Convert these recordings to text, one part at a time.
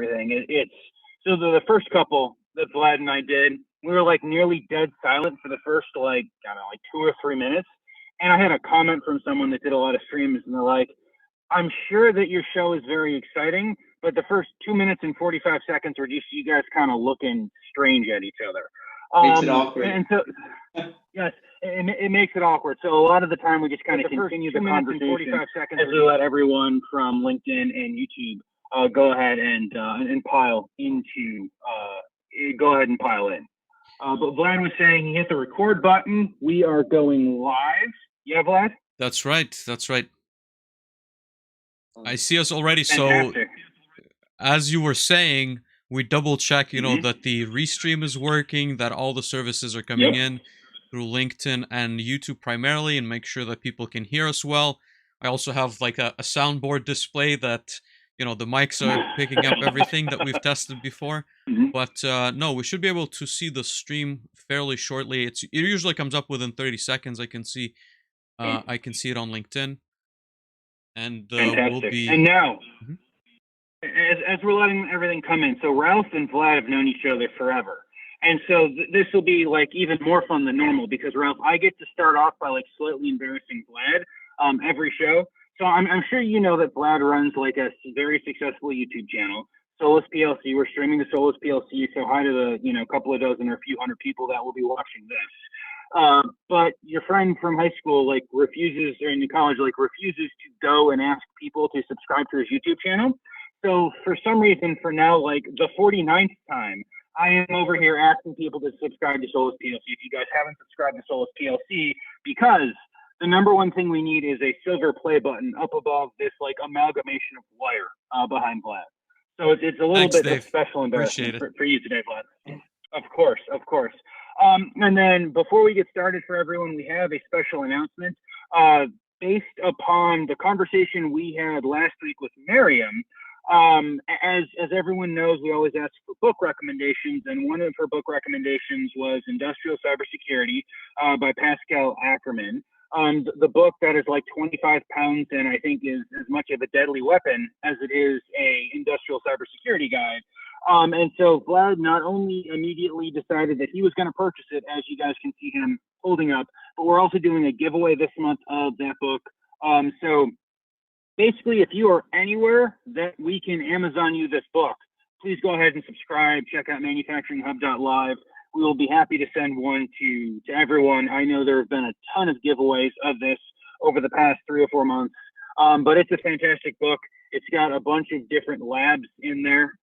everything. It's so the first couple that Vlad and I did, we were like nearly dead silent for the first like, I don't know, like 2 or 3 minutes. And I had a comment from someone that did a lot of streams, and they're like, I'm sure that your show is very exciting, but the first 2 minutes and 45 seconds were just you guys kind of looking strange at each other. Makes it awkward. And so, yes, it makes it awkward. So a lot of the time we just kind of continue the conversation 45 seconds as we let everyone from LinkedIn and YouTube go ahead and pile into, go ahead and pile in. But Vlad was saying he hit the record button. We are going live. Yeah, Vlad? That's right. That's right. I see us already. Fantastic. So as you were saying, we double check, that the restream is working, that all the services are coming in through LinkedIn and YouTube primarily, and make sure that people can hear us well. I also have like a soundboard display that, the mics are picking up everything that we've tested before. But no, we should be able to see the stream fairly shortly. It usually comes up within 30 seconds. I can see it on LinkedIn. And we'll be. And now, as we're letting everything come in, so Ralph and Vlad have known each other forever, and so this will be like even more fun than normal because Ralph, I get to start off by like slightly embarrassing Vlad every show. So I'm sure you know that Vlad runs like a very successful YouTube channel, Solus PLC. We're streaming the Solus PLC. So hi to the couple of dozen or a few hundred people that will be watching this. But your friend from high school refuses, or in college, refuses to go and ask people to subscribe to his YouTube channel. So for some reason, for now, like the 49th time, I am over here asking people to subscribe to Solus PLC. If you guys haven't subscribed to Solus PLC, because the number one thing we need is a silver play button up above this amalgamation of wire behind Vlad. So it's a little bit of special embarrassment for you today, Vlad. Of course. And then before we get started for everyone, we have a special announcement. Based upon the conversation we had last week with Miriam, as everyone knows, we always ask for book recommendations, and one of her book recommendations was Industrial Cybersecurity by Pascal Ackerman. The book that is like 25 pounds and I think is as much of a deadly weapon as it is a industrial cybersecurity guide. And so Vlad not only immediately decided that he was going to purchase it, as you guys can see him holding up, but we're also doing a giveaway this month of that book. So basically, if you are anywhere that we can Amazon you this book, please go ahead and subscribe. Check out manufacturinghub.live. We will be happy to send one to everyone. I know there have been a ton of giveaways of this over the past 3 or 4 months, but it's a fantastic book. It's got a bunch of different labs in there.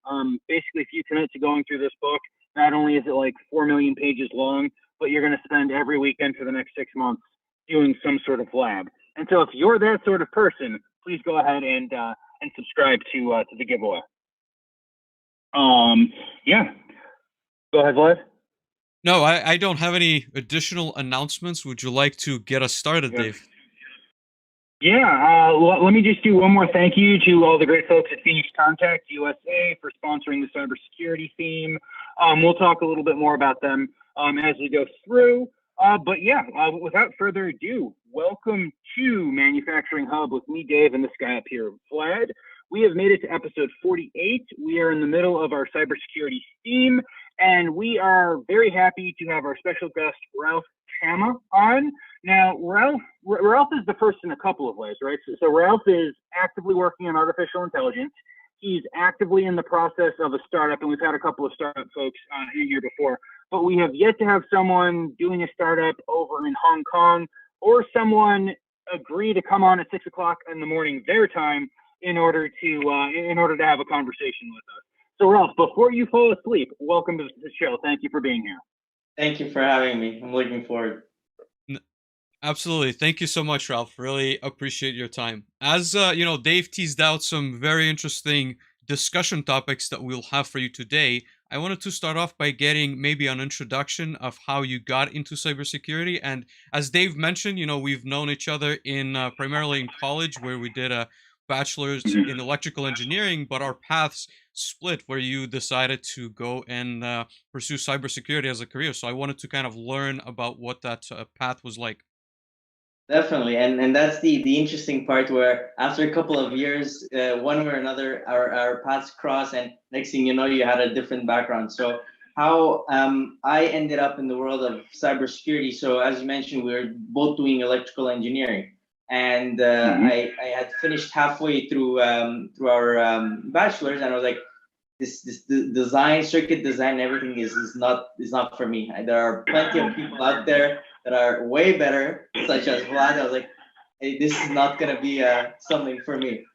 Basically, if you commit to going through this book, not only is it like 4 million pages long, but you're going to spend every weekend for the next 6 months doing some sort of lab. And so if you're that sort of person, please go ahead and subscribe to the giveaway. Yeah. Go ahead, Vlad. No, I don't have any additional announcements. Would you like to get us started, Dave? Yeah, let me just do one more thank you to all the great folks at Phoenix Contact USA for sponsoring the cybersecurity theme. We'll talk a little bit more about them as we go through. But yeah, without further ado, welcome to Manufacturing Hub with me, Dave, and this guy up here, Vlad. We have made it to episode 48. We are in the middle of our cybersecurity theme, and we are very happy to have our special guest, Ralph Chammah, on. Now, Ralph is the first in a couple of ways, right? So Ralph is actively working on artificial intelligence. He's actively in the process of a startup, and we've had a couple of startup folks in here before, but we have yet to have someone doing a startup over in Hong Kong or someone agree to come on at 6 o'clock in the morning their time in order to have a conversation with us. So Ralph, before you fall asleep, welcome to the show. Thank you for being here. Thank you for having me. I'm looking forward. Absolutely. Thank you so much, Ralph. Really appreciate your time. As Dave teased out some very interesting discussion topics that we'll have for you today. I wanted to start off by getting maybe an introduction of how you got into cybersecurity. And as Dave mentioned, we've known each other in primarily in college, where we did a bachelor's in electrical engineering, but our paths split where you decided to go and pursue cybersecurity as a career. So I wanted to kind of learn about what that path was like. Definitely, and that's the interesting part where after a couple of years, one way or another, our paths cross, and next thing you know, you had a different background. So how I ended up in the world of cybersecurity. So as you mentioned, we were both doing electrical engineering, and I had finished halfway through our bachelor's, and I was like, this design, circuit design, everything is not for me. There are plenty of people out there that are way better, such as Vlad. I was like, hey, this is not gonna be something for me.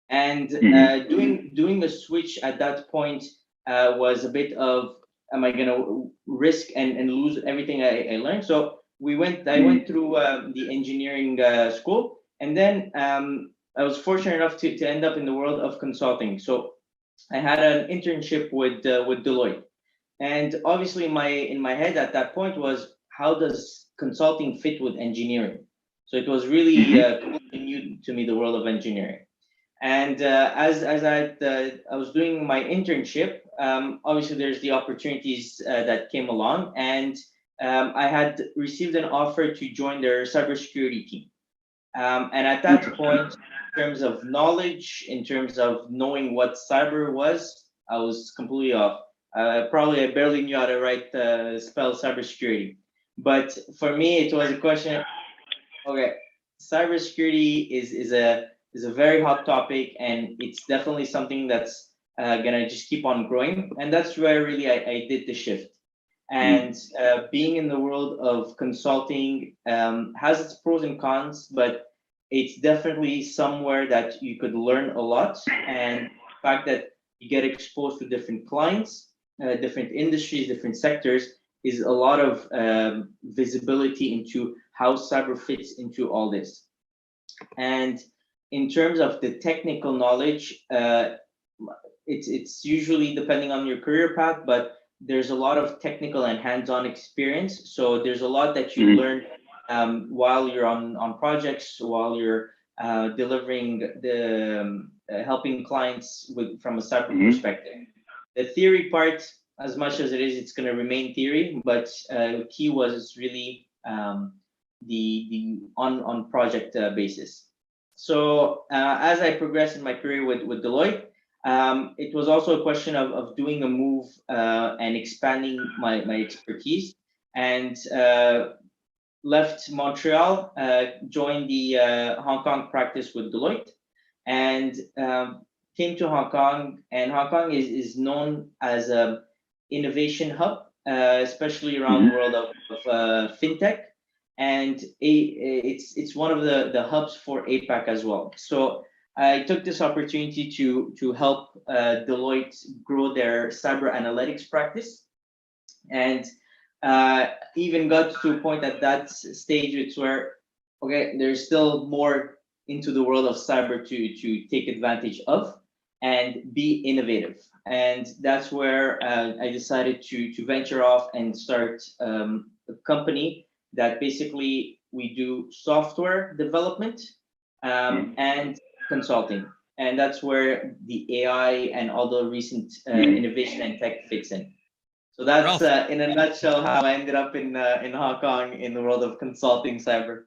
And doing the switch at that point was a bit of, am I gonna risk and lose everything I learned? So I went through the engineering school, and then I was fortunate enough to end up in the world of consulting. So I had an internship with Deloitte, and obviously in my head at that point was, how does consulting fit with engineering? So it was really completely new to me, the world of engineering. And I was doing my internship, obviously there's the opportunities that came along, and I had received an offer to join their cybersecurity team. And at that point, in terms of knowledge, in terms of knowing what cyber was, I was completely off. I barely knew how to write spell cybersecurity. But for me, it was a question. Okay, cybersecurity is a very hot topic, and it's definitely something that's gonna just keep on growing. And that's where really I did the shift. And being in the world of consulting has its pros and cons, but it's definitely somewhere that you could learn a lot. And the fact that you get exposed to different clients, different industries, different sectors, is a lot of visibility into how cyber fits into all this. And in terms of the technical knowledge, it's usually depending on your career path, but there's a lot of technical and hands-on experience. So there's a lot that you learn while you're on projects, while you're delivering helping clients from a cyber perspective. The theory part, as much as it's going to remain theory, but key was really the on project basis. So as I progressed in my career with Deloitte, it was also a question of doing a move and expanding my expertise, and left Montreal, joined the Hong Kong practice with Deloitte, and came to Hong Kong. And Hong Kong is known as an innovation hub, especially around the world of fintech. And it's one of the hubs for APAC as well. So I took this opportunity to help Deloitte grow their cyber analytics practice, and even got to a point at that stage it's where, okay, there's still more into the world of cyber to take advantage of and be innovative. And that's where I decided to venture off and start a company that basically we do software development and consulting. And that's where the AI and all the recent innovation and tech fits in. So that's in a nutshell how I ended up in Hong Kong in the world of consulting cyber.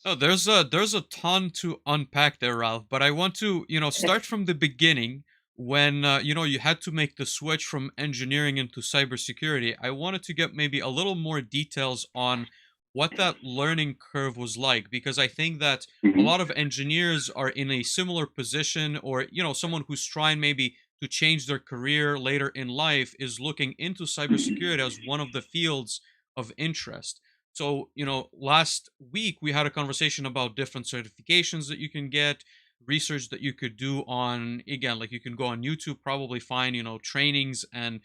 Oh, there's a ton to unpack there, Ralph. But I want to start from the beginning when you had to make the switch from engineering into cybersecurity. I wanted to get maybe a little more details on what that learning curve was like, because I think that a lot of engineers are in a similar position, or someone who's trying maybe to change their career later in life is looking into cybersecurity as one of the fields of interest. So, last week we had a conversation about different certifications that you can get, research that you could do on, again, like you can go on YouTube, probably find, trainings and,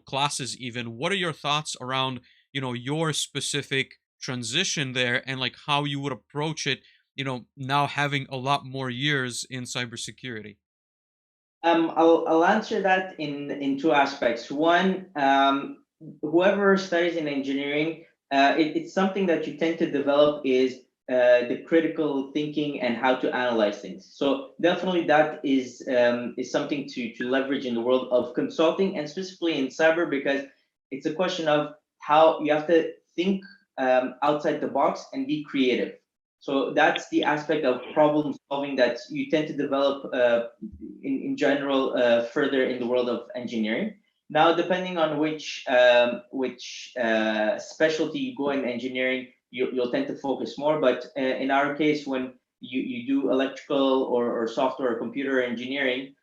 classes even. What are your thoughts around, your specific transition there, and like how you would approach it, now having a lot more years in cybersecurity? I'll answer that in two aspects. One, whoever studies in engineering, it's something that you tend to develop is the critical thinking and how to analyze things. So definitely that is something to leverage in the world of consulting, and specifically in cyber, because it's a question of how you have to think outside the box and be creative. So that's the aspect of problem solving that you tend to develop in general further in the world of engineering. Now, depending on which specialty you go in engineering, you'll tend to focus more. But in our case, when you do electrical or software or computer engineering,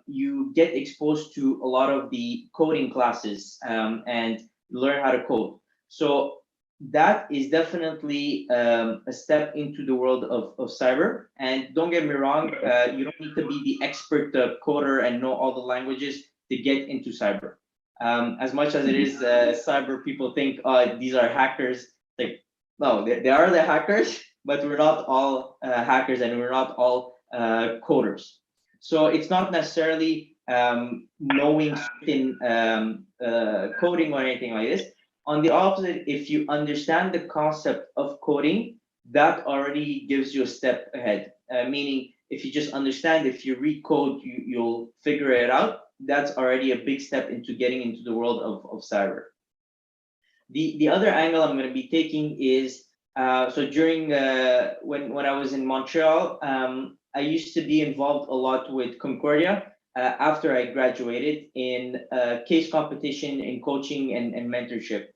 you get exposed to a lot of the coding classes and learn how to code. So that is definitely a step into the world of cyber. And don't get me wrong, you don't need to be the expert coder and know all the languages to get into cyber. As much as it is cyber, people think, oh, these are hackers. Like, no, they are the hackers, but we're not all hackers and we're not all coders. So it's not necessarily knowing certain coding or anything like this. On the opposite, if you understand the concept of coding, that already gives you a step ahead. Meaning, if you just understand, if you read code, you'll figure it out. That's already a big step into getting into the world of cyber. The other angle I'm going to be taking is, so during when I was in Montreal, I used to be involved a lot with Concordia after I graduated in case competition, in coaching and mentorship.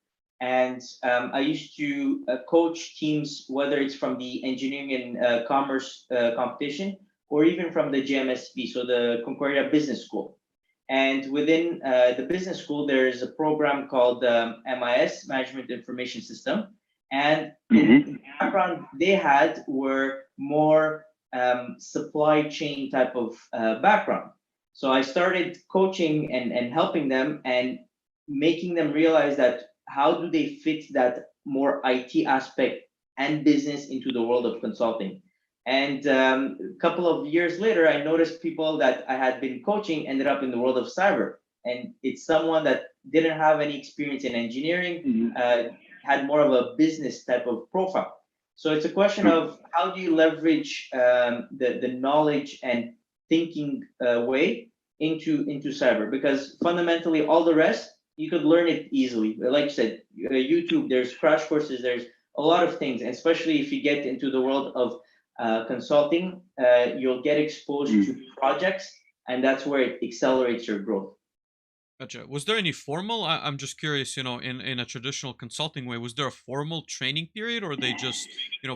And I used to coach teams, whether it's from the engineering and commerce competition, or even from the GMSP, so the Concordia Business School. And within the business school, there is a program called MIS, Management Information System. And the background they had were more supply chain type of background. So I started coaching and helping them and making them realize that how do they fit that more IT aspect and business into the world of consulting. And a couple of years later, I noticed people that I had been coaching ended up in the world of cyber. And it's someone that didn't have any experience in engineering, had more of a business type of profile. So it's a question of how do you leverage the knowledge and thinking way into cyber, because fundamentally all the rest, you could learn it easily. Like you said, YouTube, there's crash courses, there's a lot of things, and especially if you get into the world of consulting, you'll get exposed to projects, and that's where it accelerates your growth. Gotcha. Was there any formal, I'm just curious, in a traditional consulting way, was there a formal training period, or they just,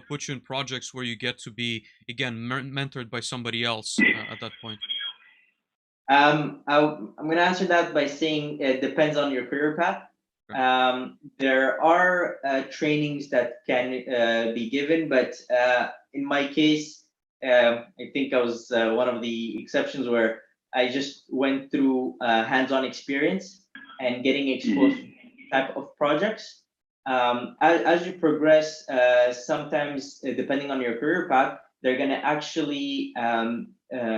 put you in projects where you get to be, again, mentored by somebody else at that point? I'm going to answer that by saying it depends on your career path. There are trainings that can be given, but in my case, I think I was one of the exceptions where I just went through hands-on experience and getting exposed to type of projects. As you progress, sometimes depending on your career path, they're going to actually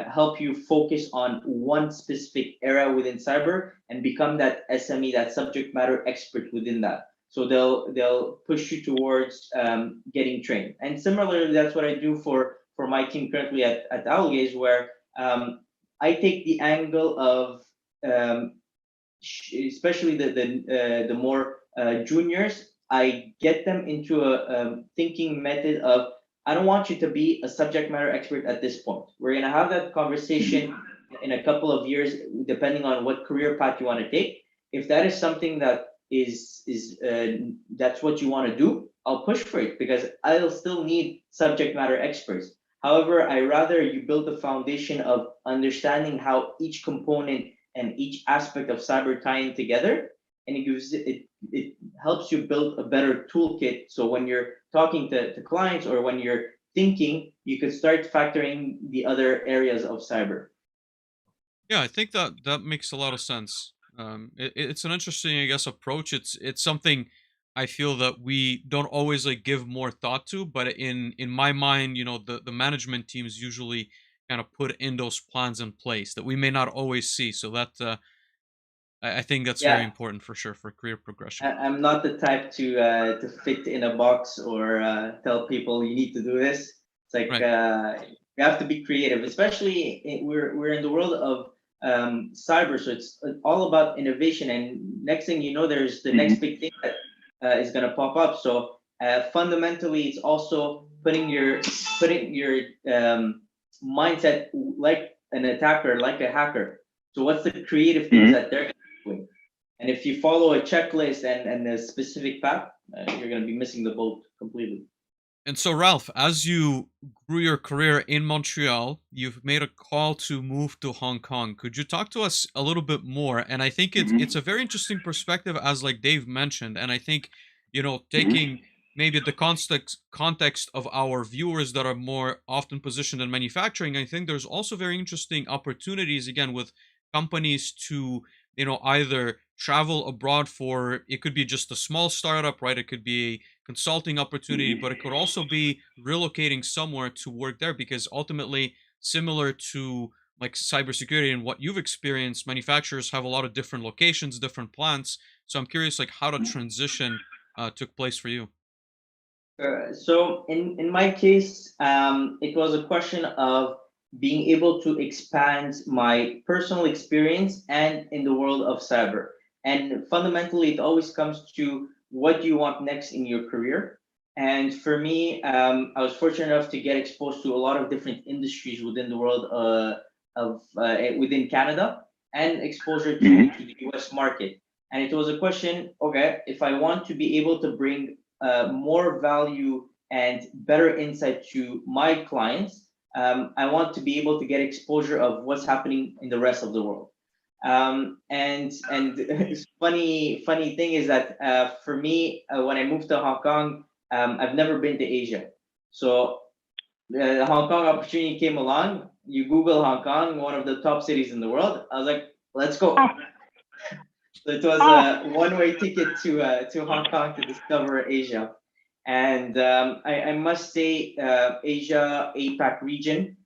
help you focus on one specific area within cyber and become that SME, that subject matter expert within that. So they'll push you towards getting trained. And similarly, that's what I do for my team currently at Owlgaze, where I take the angle of especially the more juniors. I get them into a thinking method of, I don't want you to be a subject matter expert at this point. We're going to have that conversation in a couple of years, depending on what career path you want to take. If that is something that is that's what you want to do, I'll push for it, because I'll still need subject matter experts. However, I rather you build the foundation of understanding how each component and each aspect of cyber tie in together, and it helps you build a better toolkit. So when you're talking to clients or when you're thinking, you could start factoring the other areas of cyber. Yeah, I think that makes a lot of sense. It's an interesting, I guess, approach. It's something I feel that we don't always give more thought to, but in my mind, the management teams usually kind of put in those plans in place that we may not always see. So that I think that's very important for sure for career progression. I'm not the type to fit in a box or tell people you need to do this. It's like you have to be creative, especially we're in the world of cyber, so it's all about innovation. And next thing you know, there's the next big thing that is going to pop up. So fundamentally, it's also putting your mindset like an attacker, like a hacker. So what's the creative things that they're doing? And if you follow a checklist and a specific path, you're going to be missing the boat completely. And so, Ralph, as you grew your career in Montreal, you've made a call to move to Hong Kong. Could you talk to us a little bit more? And I think it's a very interesting perspective, as like Dave mentioned. And I think, taking maybe the context of our viewers that are more often positioned in manufacturing, I think there's also very interesting opportunities, again, with companies to, either travel abroad for, it could be just a small startup, right? It could be a consulting opportunity, but it could also be relocating somewhere to work there, because ultimately, similar to like cybersecurity and what you've experienced, manufacturers have a lot of different locations, different plants. So I'm curious, like, how the transition took place for you. So in my case, it was a question of being able to expand my personal experience and in the world of cyber. And fundamentally, it always comes to what do you want next in your career. And for me, I was fortunate enough to get exposed to a lot of different industries within the world within Canada, and exposure to the US market. And it was a question, okay, if I want to be able to bring more value and better insight to my clients, I want to be able to get exposure of what's happening in the rest of the world. And funny thing is that for me, when I moved to Hong Kong, I've never been to Asia. So the Hong Kong opportunity came along. You Google Hong Kong, one of the top cities in the world. I was like, let's go. So it was a one-way ticket to Hong Kong to discover Asia. And I must say, Asia, APAC region.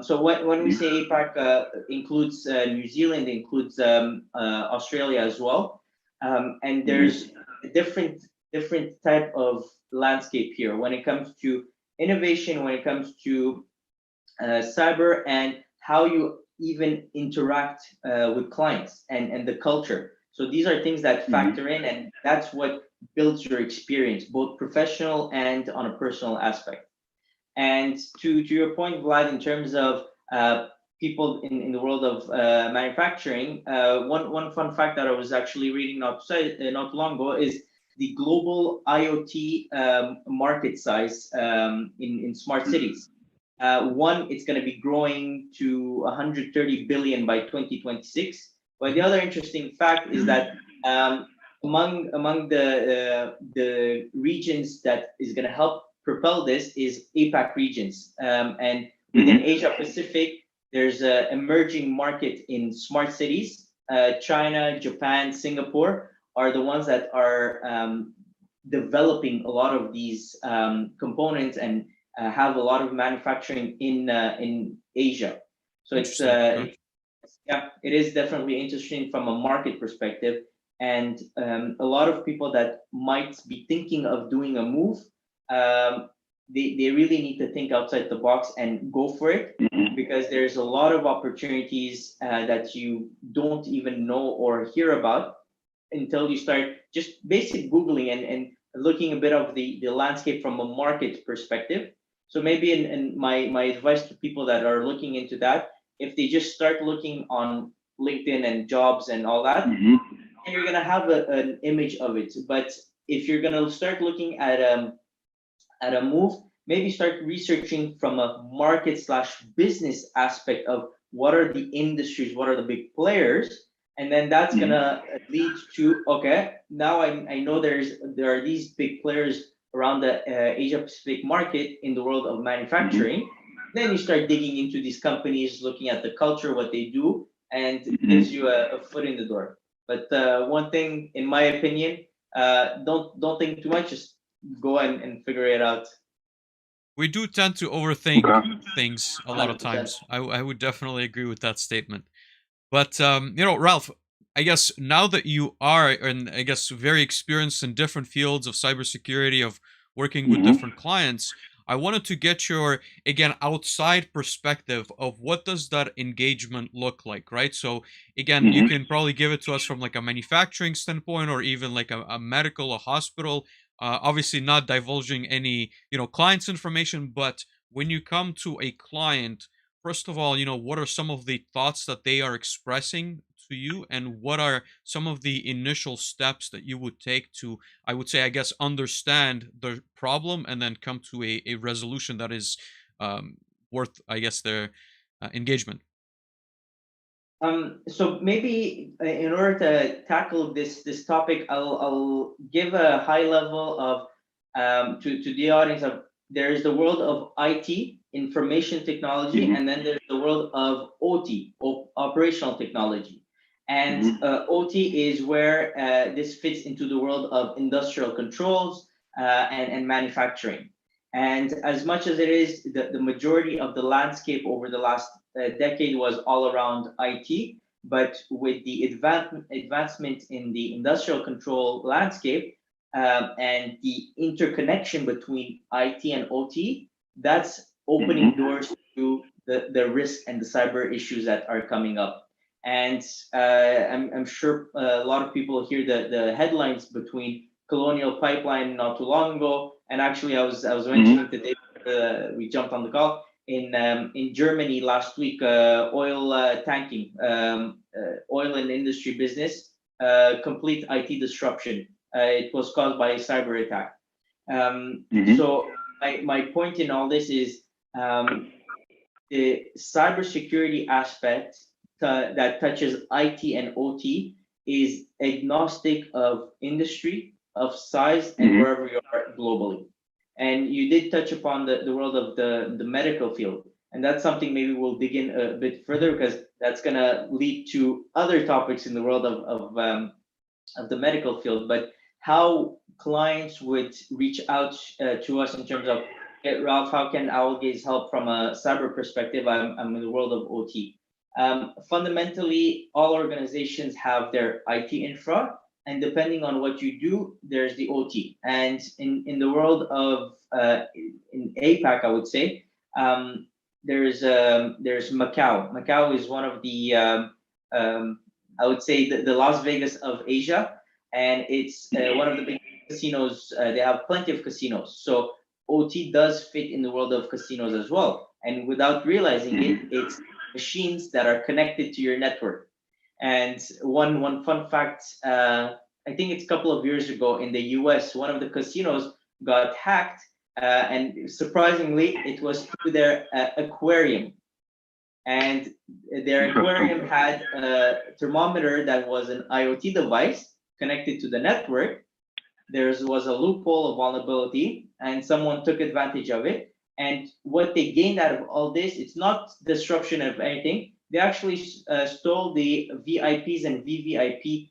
So when we say APAC, includes New Zealand, includes Australia as well. And there's a different type of landscape here when it comes to innovation, when it comes to cyber, and how you even interact with clients and the culture. So these are things that factor in, and that's what builds your experience, both professional and on a personal aspect. And to your point, Vlad, in terms of people in the world of manufacturing, one fun fact that I was actually reading not too long ago is the global IoT market size in smart cities. It's going to be growing to 130 billion by 2026. But the other interesting fact is that among the regions that is going to help propel this is APAC regions. And within Asia Pacific, there's an emerging market in smart cities. China, Japan, Singapore are the ones that are developing a lot of these components and have a lot of manufacturing in Asia. So it is definitely interesting from a market perspective. And a lot of people that might be thinking of doing a move, they really need to think outside the box and go for it, because there's a lot of opportunities that you don't even know or hear about until you start just basic Googling and looking a bit of the landscape from a market perspective. So maybe in my advice to people that are looking into that, if they just start looking on LinkedIn and jobs and all that, you're going to have an image of it. But if you're going to start looking at a move, maybe start researching from a market/business aspect of what are the industries, what are the big players, and then that's going to lead to, okay, now I know there are these big players around the Asia Pacific market in the world of manufacturing. Then you start digging into these companies, looking at the culture, what they do, and it gives you a foot in the door. But one thing, in my opinion, don't think too much. Just go and figure it out. We do tend to overthink things a lot of times. I would definitely agree with that statement. But Ralph, I guess now that you are, and I guess very experienced in different fields of cybersecurity, of working with different clients, I wanted to get your, again, outside perspective of what does that engagement look like, right? So again, you can probably give it to us from like a manufacturing standpoint, or even like a medical, a hospital. Obviously, not divulging any client's information, but when you come to a client, first of all, what are some of the thoughts that they are expressing to you, and what are some of the initial steps that you would take to, I would say, I guess, understand the problem and then come to a resolution that is worth, I guess, their engagement. So maybe in order to tackle this topic, I'll give a high level of to the audience of there is the world of IT, information technology, and then there's the world of OT, operational technology. And OT is where this fits into the world of industrial controls and manufacturing. And as much as it is the majority of the landscape over the last decade was all around IT, but with the advancement in the industrial control landscape and the interconnection between IT and OT, that's opening doors to the risk and the cyber issues that are coming up. And I'm sure a lot of people hear the headlines between Colonial Pipeline not too long ago, and actually I was mentioning today we jumped on the call in Germany last week, oil tanking, oil and industry business, complete IT disruption. It was caused by a cyber attack. So my point in all this is the cybersecurity aspect that touches IT and OT is agnostic of industry, of size, and wherever you are globally. And you did touch upon the world of the medical field. And that's something maybe we'll dig in a bit further, because that's going to lead to other topics in the world of the medical field. But how clients would reach out to us in terms of, hey, Ralph, how can Owlgaze help from a cyber perspective? I'm in the world of OT. Fundamentally, all organizations have their IT infra, and depending on what you do, there's the OT. And in the world of in APAC, I would say, there's Macau. Macau is one of the I would say the Las Vegas of Asia, and it's one of the big casinos. They have plenty of casinos, so OT does fit in the world of casinos as well. And without realizing it, it's machines that are connected to your network. And one fun fact, I think it's a couple of years ago in the US, one of the casinos got hacked, and surprisingly, it was through their aquarium. And their aquarium had a thermometer that was an IoT device connected to the network. There was a loophole of vulnerability, and someone took advantage of it. And what they gained out of all this, it's not disruption of anything. They actually stole the VIPs and VVIP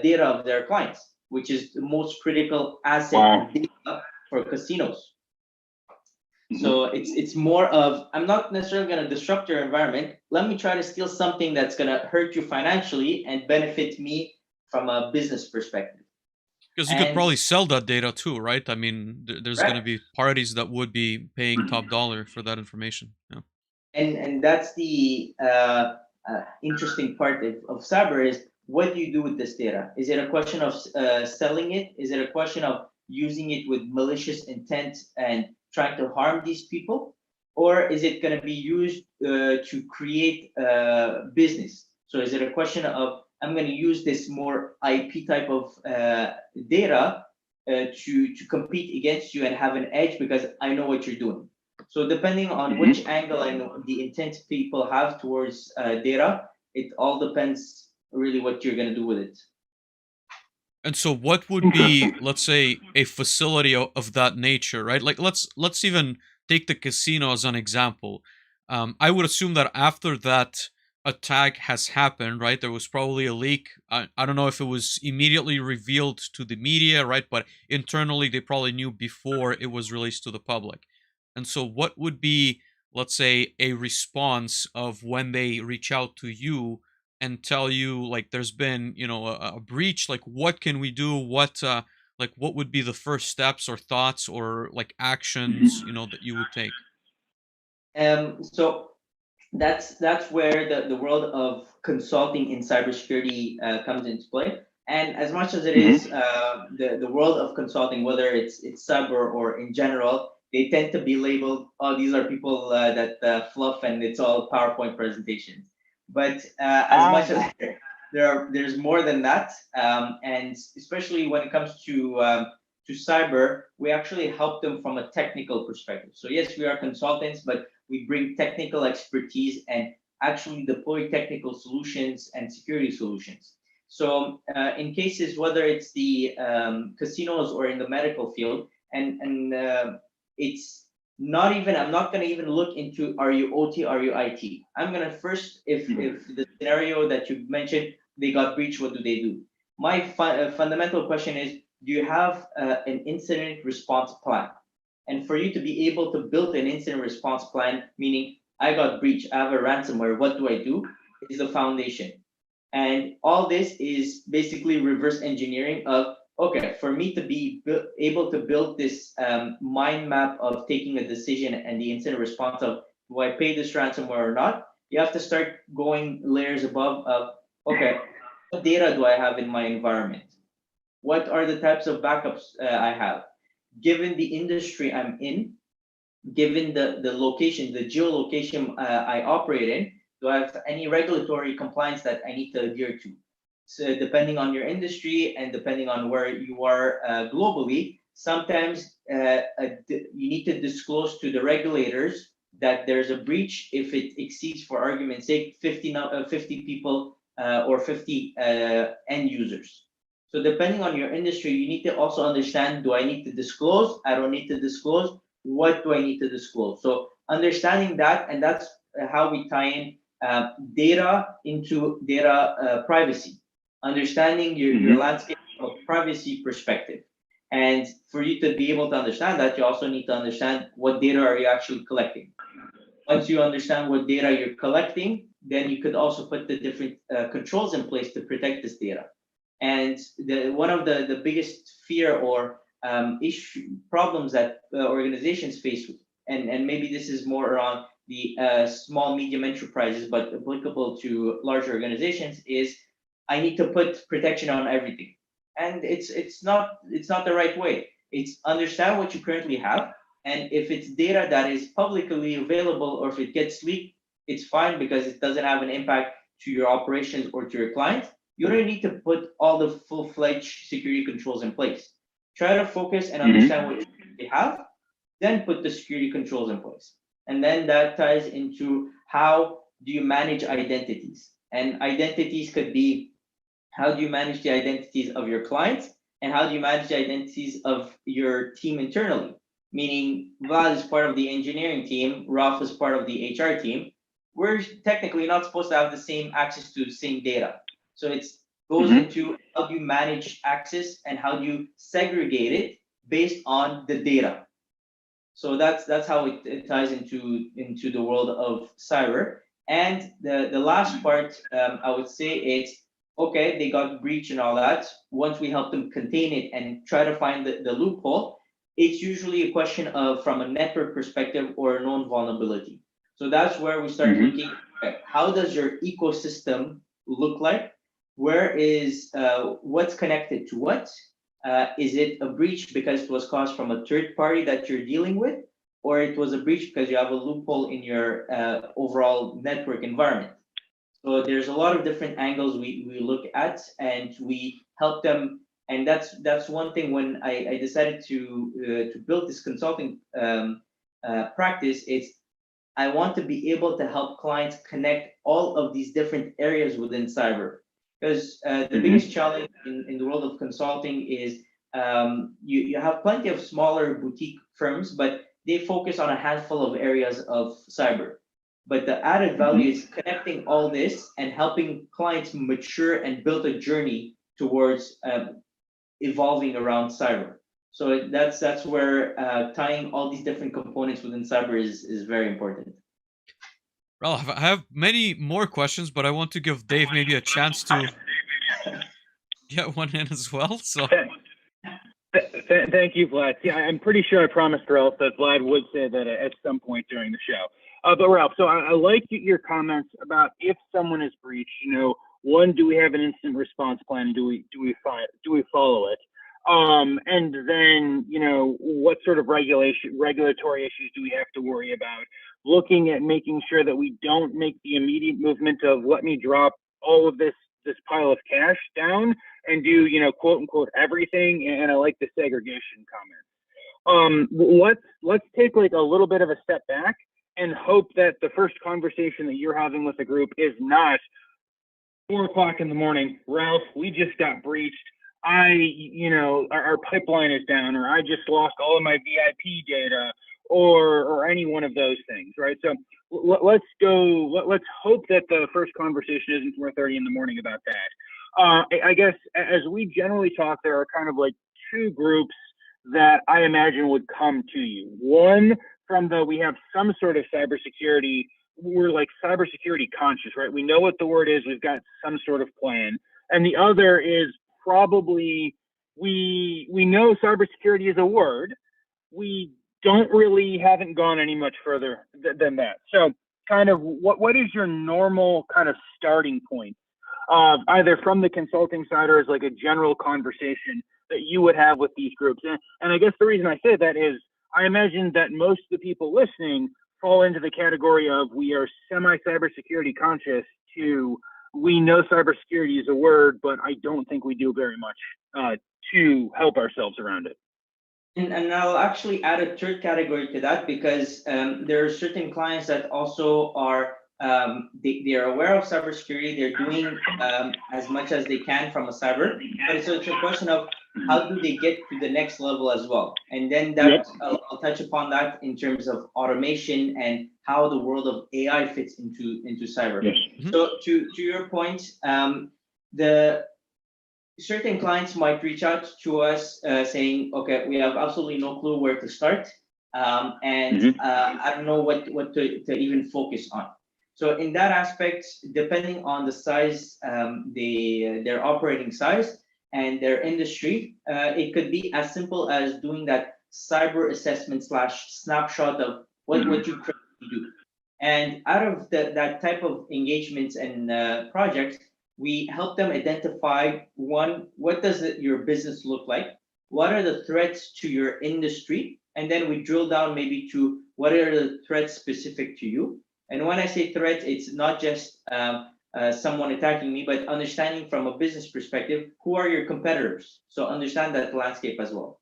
data of their clients, which is the most critical asset data for casinos. So it's more of, I'm not necessarily going to disrupt your environment. Let me try to steal something that's going to hurt you financially and benefit me from a business perspective. Because you could probably sell that data too, right? I mean, there's going to be parties that would be paying top dollar for that information. Yeah. And that's the interesting part of cyber is, what do you do with this data? Is it a question of selling it? Is it a question of using it with malicious intent and trying to harm these people? Or is it going to be used to create business? So is it a question of, I'm going to use this more IP type of data to compete against you and have an edge because I know what you're doing? So depending on which angle and the intent people have towards data, it all depends really what you're going to do with it. And so what would be, let's say, a facility of that nature, right? Like let's even take the casino as an example. I would assume that after that attack has happened, right, there was probably a leak. I don't know if it was immediately revealed to the media, right, but internally they probably knew before it was released to the public. And so what would be, let's say, a response of when they reach out to you and tell you, like, there's been, a breach, like, what can we do? What would be the first steps or thoughts or like actions, that you would take? So that's where the world of consulting in cybersecurity comes into play. And as much as it is the world of consulting, whether it's cyber or in general, they tend to be labeled, oh, these are people that fluff and it's all PowerPoint presentations. But as much as there's more than that, and especially when it comes to cyber, we actually help them from a technical perspective. So yes, we are consultants, but we bring technical expertise and actually deploy technical solutions and security solutions. So in cases, whether it's the casinos or in the medical field, and it's not even, I'm not going to even look into, are you OT, are you IT? I'm going to first, if the scenario that you mentioned, they got breached, what do they do? My fundamental question is, do you have an incident response plan? And for you to be able to build an incident response plan, meaning I got breached, I have a ransomware, what do I do? Is the foundation. And all this is basically reverse engineering of, okay, for me to be able to build this mind map of taking a decision and the incident response of, do I pay this ransomware or not? You have to start going layers above of, okay, what data do I have in my environment? What are the types of backups I have? Given the industry I'm in, given the location, the geolocation I operate in, do I have any regulatory compliance that I need to adhere to? So depending on your industry and depending on where you are globally, sometimes you need to disclose to the regulators that there's a breach if it exceeds, for argument's sake, 50 people or 50 end users. So depending on your industry, you need to also understand, do I need to disclose? I don't need to disclose. What do I need to disclose? So understanding that, and that's how we tie in data into data privacy, understanding your landscape from a privacy perspective. And for you to be able to understand that, you also need to understand what data are you actually collecting. Once you understand what data you're collecting, then you could also put the different controls in place to protect this data. And one of the biggest fear or problems that organizations face, and maybe this is more around the small, medium enterprises, but applicable to large organizations, is I need to put protection on everything. And it's not the right way. It's understand what you currently have, and if it's data that is publicly available or if it gets leaked, it's fine because it doesn't have an impact to your operations or to your clients. You don't need to put all the full-fledged security controls in place. Try to focus and understand what you have, then put the security controls in place. And then that ties into how do you manage identities. And identities could be, how do you manage the identities of your clients? And how do you manage the identities of your team internally? Meaning Vlad is part of the engineering team, Ralph is part of the HR team. We're technically not supposed to have the same access to the same data. So it goes into how do you manage access and how do you segregate it based on the data. So that's how it ties into the world of cyber. And the last part, I would say, it's okay, they got breached and all that. Once we help them contain it and try to find the loophole, it's usually a question of, from a network perspective or a known vulnerability. So that's where we start looking at how does your ecosystem look like? Where is what's connected to what? Is it a breach because it was caused from a third party that you're dealing with, or it was a breach because you have a loophole in your overall network environment? So there's a lot of different angles we look at, and we help them. And that's one thing when I decided to build this consulting practice. It's I want to be able to help clients connect all of these different areas within cyber. Because the biggest challenge in the world of consulting is you have plenty of smaller boutique firms, but they focus on a handful of areas of cyber. But the added value is connecting all this and helping clients mature and build a journey towards evolving around cyber. So that's where tying all these different components within cyber is very important. Well, I have many more questions, but I want to give Dave maybe a chance to get one in as well. So, thank you, Vlad. Yeah, I'm pretty sure I promised Ralph that Vlad would say that at some point during the show. But Ralph, so I like your comments about if someone is breached, One, do we have an instant response plan? Do we follow it? And then, you know, what sort of regulatory issues do we have to worry about? Looking at making sure that we don't make the immediate movement of let me drop all of this pile of cash down and do, you know, quote unquote everything. And I like the segregation comment. Let's take like a little bit of a step back and hope that the first conversation that you're having with the group is not 4 o'clock in the morning. Ralph, we just got breached. You know, our pipeline is down, or I just lost all of my VIP data, or any one of those things, right? So let's hope that the first conversation isn't 4:30 in the morning about that. I guess as we generally talk, there are kind of like two groups that I imagine would come to you. One, we have some sort of cybersecurity. We're like cybersecurity conscious, right? We know what the word is. We've got some sort of plan. And the other is probably we know cybersecurity is a word. We haven't gone any much further than that. So kind of what is your normal kind of starting point, either from the consulting side or as like a general conversation that you would have with these groups? And I guess the reason I say that is I imagine that most of the people listening fall into the category of we are semi-cybersecurity conscious to we know cybersecurity is a word, but I don't think we do very much to help ourselves around it. And I'll actually add a third category to that, because there are certain clients that also are they are aware of cybersecurity. They're doing as much as they can from a cyber, but so it's a question of how do they get to the next level as well. And then that I'll touch upon that in terms of automation and how the world of AI fits into cyber. Mm-hmm. So to your point, the certain clients might reach out to us saying, okay, we have absolutely no clue where to start. I don't know what to even focus on. So in that aspect, depending on the size, their operating size and their industry, it could be as simple as doing that cyber assessment / snapshot of what you currently do. And out of that type of engagements and projects, we help them identify, one, what does your business look like? What are the threats to your industry? And then we drill down maybe to what are the threats specific to you? And when I say threats, it's not just someone attacking me, but understanding from a business perspective, who are your competitors? So understand that landscape as well.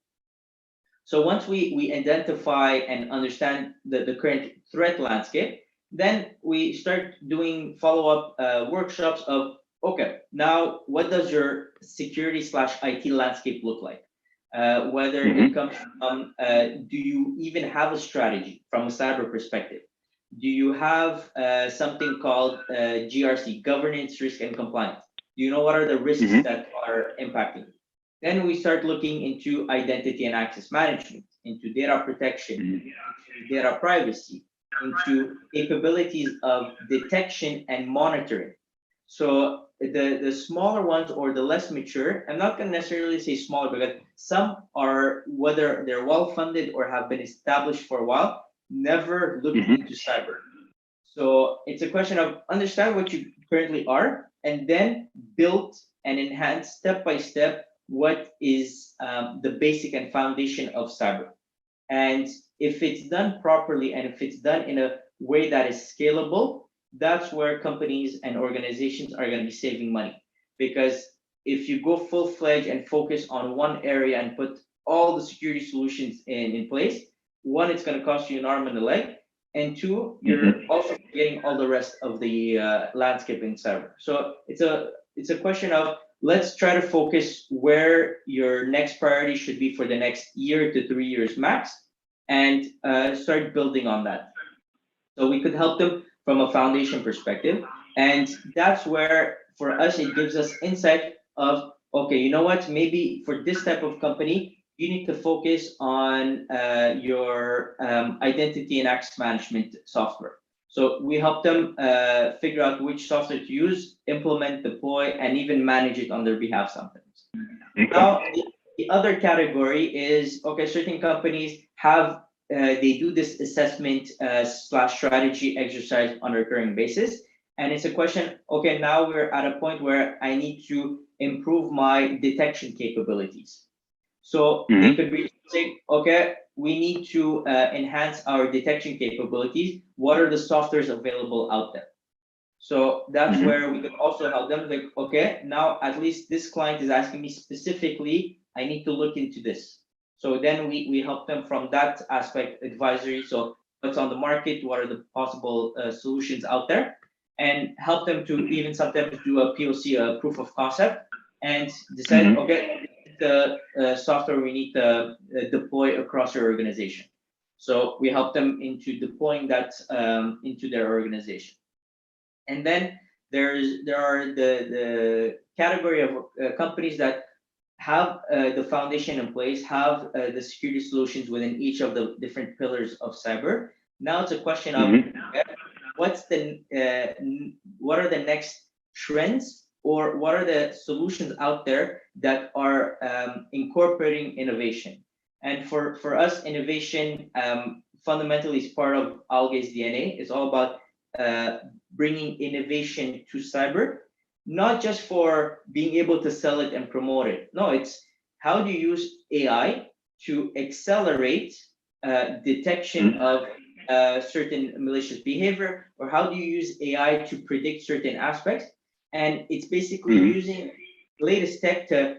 So once we identify and understand the current threat landscape, then we start doing follow-up workshops of, okay, now what does your security / IT landscape look like? Whether it comes from, do you even have a strategy from a cyber perspective? Do you have something called GRC, governance, risk, and compliance? Do you know what are the risks that are impacting? Then we start looking into identity and access management, into data protection, into data privacy, into capabilities of detection and monitoring. So the smaller ones or the less mature, I'm not going to necessarily say smaller, because some are, whether they're well-funded or have been established for a while, never looked into cyber. So it's a question of understand what you currently are, and then build and enhance step by step what is the basic and foundation of cyber. And if it's done properly and if it's done in a way that is scalable, that's where companies and organizations are going to be saving money. Because if you go full-fledged and focus on one area and put all the security solutions in place, one, it's going to cost you an arm and a leg, and two, you're also getting all the rest of the landscape in cyber. So it's a question of, let's try to focus where your next priority should be for the next year to 3 years max, and start building on that. So we could help them from a foundation perspective, and that's where, for us, it gives us insight of, okay, you know what, maybe for this type of company, you need to focus on your identity and access management software. So we help them figure out which software to use, implement, deploy, and even manage it on their behalf sometimes. Now, the other category is, okay, certain companies have, they do this assessment / strategy exercise on a recurring basis. And it's a question, okay, now we're at a point where I need to improve my detection capabilities. So they could be saying, okay, we need to enhance our detection capabilities. What are the softwares available out there? So that's where we could also help them. Like, okay, now at least this client is asking me specifically, I need to look into this. So then we help them from that aspect, advisory. So what's on the market, what are the possible solutions out there, and help them to even sometimes do a POC, a proof of concept, and decide, okay, the software we need to deploy across your organization. So we help them into deploying that into their organization. And then there are the category of companies that have the foundation in place, have the security solutions within each of the different pillars of cyber. Now it's a question of what are the next trends, or what are the solutions out there that are incorporating innovation. And for us, innovation fundamentally is part of Algae's DNA. It's all about bringing innovation to cyber, not just for being able to sell it and promote it. No, it's how do you use AI to accelerate detection of certain malicious behavior, or how do you use AI to predict certain aspects? And it's basically using latest tech to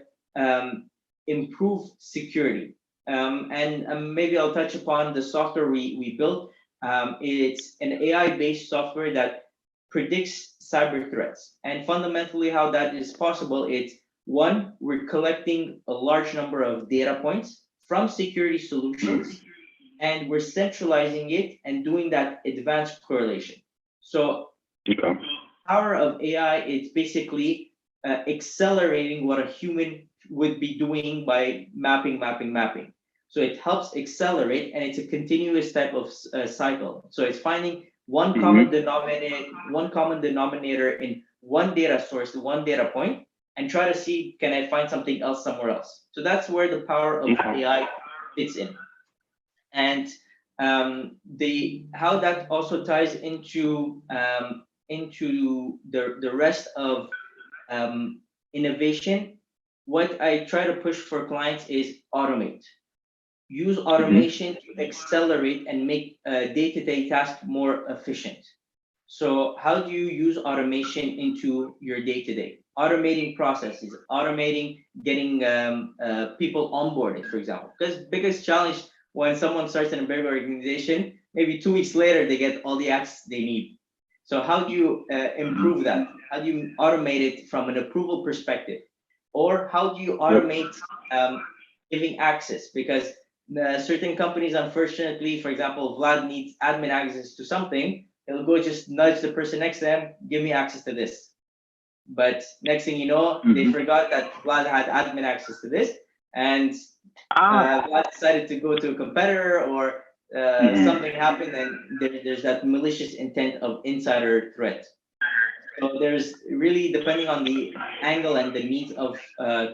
improve security. And maybe I'll touch upon the software we built. It's an AI-based software that predicts cyber threats. And fundamentally how that is possible, it's one, we're collecting a large number of data points from security solutions, and we're centralizing it and doing that advanced correlation. So the power of AI is basically accelerating what a human would be doing by mapping. So it helps accelerate, and it's a continuous type of cycle. So it's finding one common denominator in one data source, one data point, and try to see, can I find something else somewhere else? So that's where the power of AI fits in. And how that also ties into the rest of innovation. What I try to push for clients is automate. Use automation to accelerate and make day-to-day tasks more efficient. So how do you use automation into your day-to-day? Automating processes, automating getting people onboarded, for example. Because biggest challenge when someone starts in a big organization, maybe 2 weeks later, they get all the access they need. So how do you improve that? How do you automate it from an approval perspective? Or how do you automate giving access? Because certain companies, unfortunately, for example, Vlad needs admin access to something, he'll go just nudge the person next to them, give me access to this. But next thing you know, they forgot that Vlad had admin access to this, and Vlad decided to go to a competitor, or something happened, and there's that malicious intent of insider threat. So there's really, depending on the angle and the needs of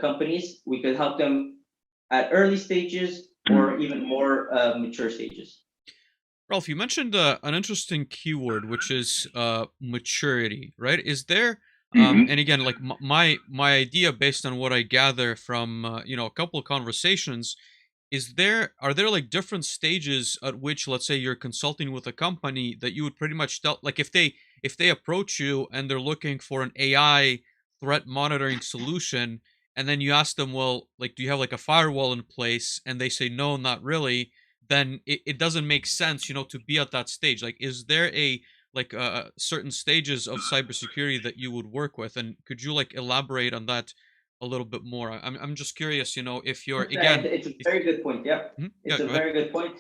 companies, we could help them at early stages or even more mature stages. Ralph, you mentioned an interesting keyword, which is maturity, right? Is there, and again, like my idea based on what I gather from a couple of conversations, are there like different stages at which, let's say, you're consulting with a company that you would pretty much tell, like if they approach you and they're looking for an AI threat monitoring solution, and then you ask them, well, like, do you have like a firewall in place? And they say, no, not really. Then it doesn't make sense, to be at that stage. Like, is there certain stages of cybersecurity that you would work with? And could you like elaborate on that a little bit more? I'm just curious, if you're, again, it's a very good point. Yeah, it's a very good point,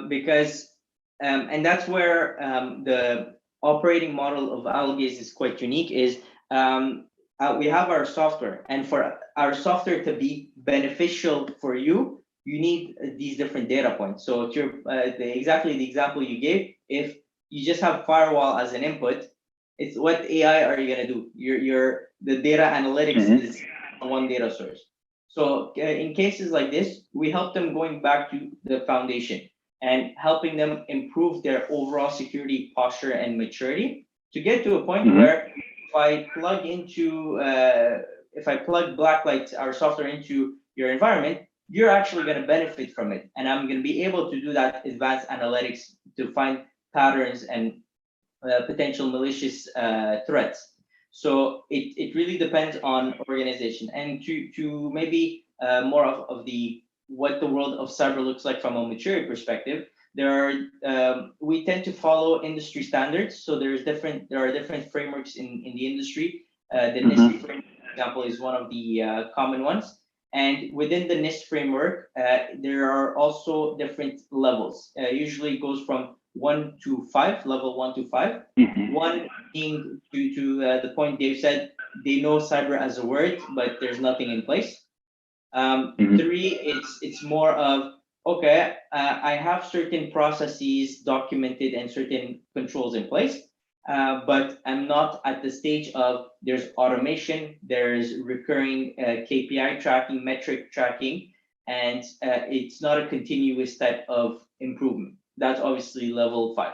because and that's where the operating model of Algaze is quite unique. Is we have our software, and for our software to be beneficial for you, you need these different data points. So to exactly the example you gave, if you just have firewall as an input, it's what AI are you going to do? The data analytics is one data source. So in cases like this, we help them going back to the foundation and helping them improve their overall security posture and maturity. to get to a point where if I plug Blacklight, our software, into your environment, you're actually going to benefit from it. And I'm going to be able to do that advanced analytics to find patterns and potential malicious threats. So it really depends on organization. And to maybe more of the what the world of cyber looks like from a maturity perspective, we tend to follow industry standards. So there are different frameworks in the industry. The NIST framework, for example, is one of the common ones. And within the NIST framework, there are also different levels. Usually it goes from 1 to 5, level 1 to 5. 1 being to the point Dave said, they know cyber as a word, but there's nothing in place. 3, it's more of, okay, I have certain processes documented and certain controls in place, but I'm not at the stage of there's automation, there's recurring KPI tracking, metric tracking, and it's not a continuous type of improvement. That's obviously level 5.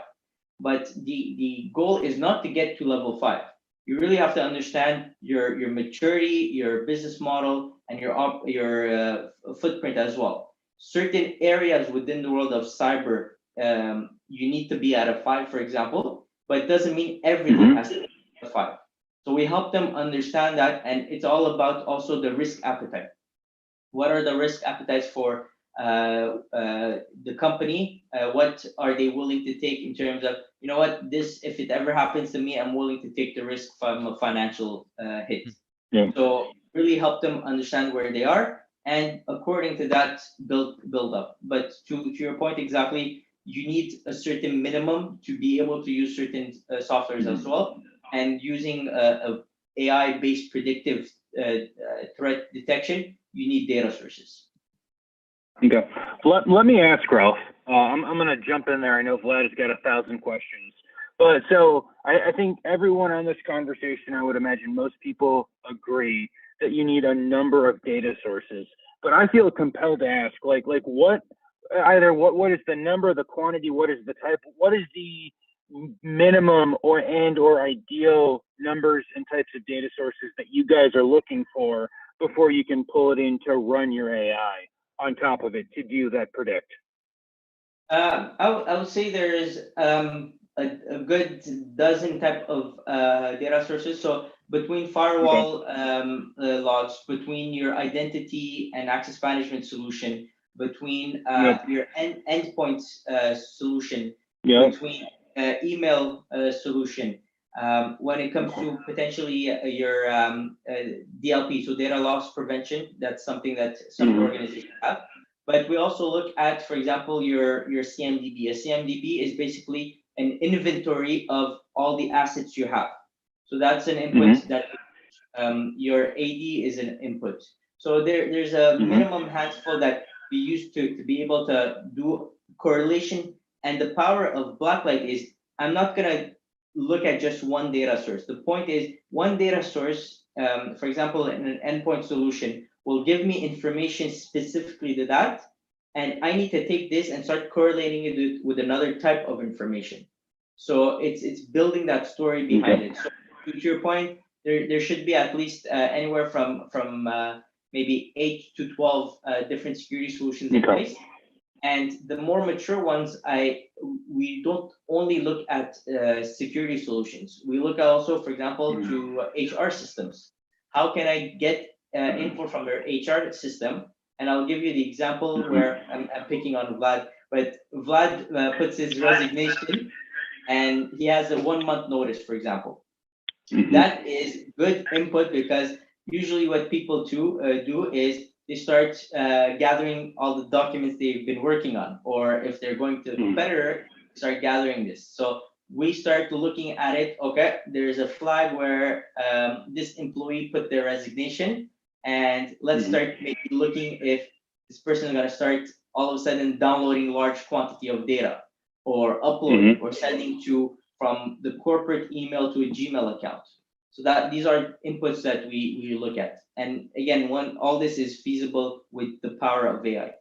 But the goal is not to get to level 5. You really have to understand your maturity, your business model, and your footprint as well. Certain areas within the world of cyber, you need to be at a 5, for example, but it doesn't mean everything has to be a 5. So we help them understand that, and it's all about also the risk appetite. What are the risk appetites for the company? What are they willing to take in terms of, you know what, this, if it ever happens to me, I'm willing to take the risk from a financial hit. So really help them understand where they are, and according to that, build up. But to your point exactly, you need a certain minimum to be able to use certain softwares as well, and using a AI-based predictive threat detection, you need data sources. Okay. Let me ask Ralph. I'm going to jump in there. I know Vlad has got 1,000 questions. But so I think everyone on this conversation, I would imagine most people agree that you need a number of data sources. But I feel compelled to ask, like what is the number, the quantity, what is the type, what is the minimum or ideal numbers and types of data sources that you guys are looking for before you can pull it in to run your AI on top of it to do that predict? I would say there is a good dozen type of data sources. So between firewall logs, between your identity and access management solution, between your endpoint solution, between email solution, when it comes to potentially your DLP, so data loss prevention, that's something that some organizations have. But we also look at, for example, your CMDB. A CMDB is basically an inventory of all the assets you have. So that's an input that your AD is an input. So there's a minimum handful that we use to be able to do correlation. And the power of Blacklight is I'm not going to look at just one data source. The point is one data source, for example, in an endpoint solution, will give me information specifically to that. And I need to take this and start correlating it with another type of information. So it's building that story behind it. So to your point, there should be at least anywhere from maybe 8 to 12 different security solutions in place. And the more mature ones, we don't only look at security solutions. We look at also, for example, to HR systems. How can I get info from their HR system? And I'll give you the example where I'm picking on Vlad, but Vlad puts his resignation and he has a 1-month notice, for example. That is good input because usually what people do is they start gathering all the documents they've been working on, or if they're going to the competitor, start gathering this. So we start looking at it. Okay, there's a flag where this employee put their resignation, and let's start maybe looking if this person is going to start all of a sudden downloading large quantity of data, or uploading, or sending from the corporate email to a Gmail account. So that these are inputs that we look at. And again, all this is feasible with the power of AI.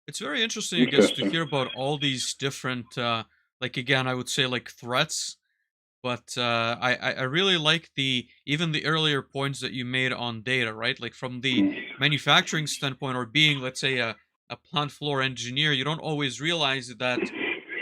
It's very interesting, I guess, to hear about all these different, like, again, I would say like threats, But I really like even the earlier points that you made on data, right? Like from the manufacturing standpoint, or being, let's say, a plant floor engineer, you don't always realize that,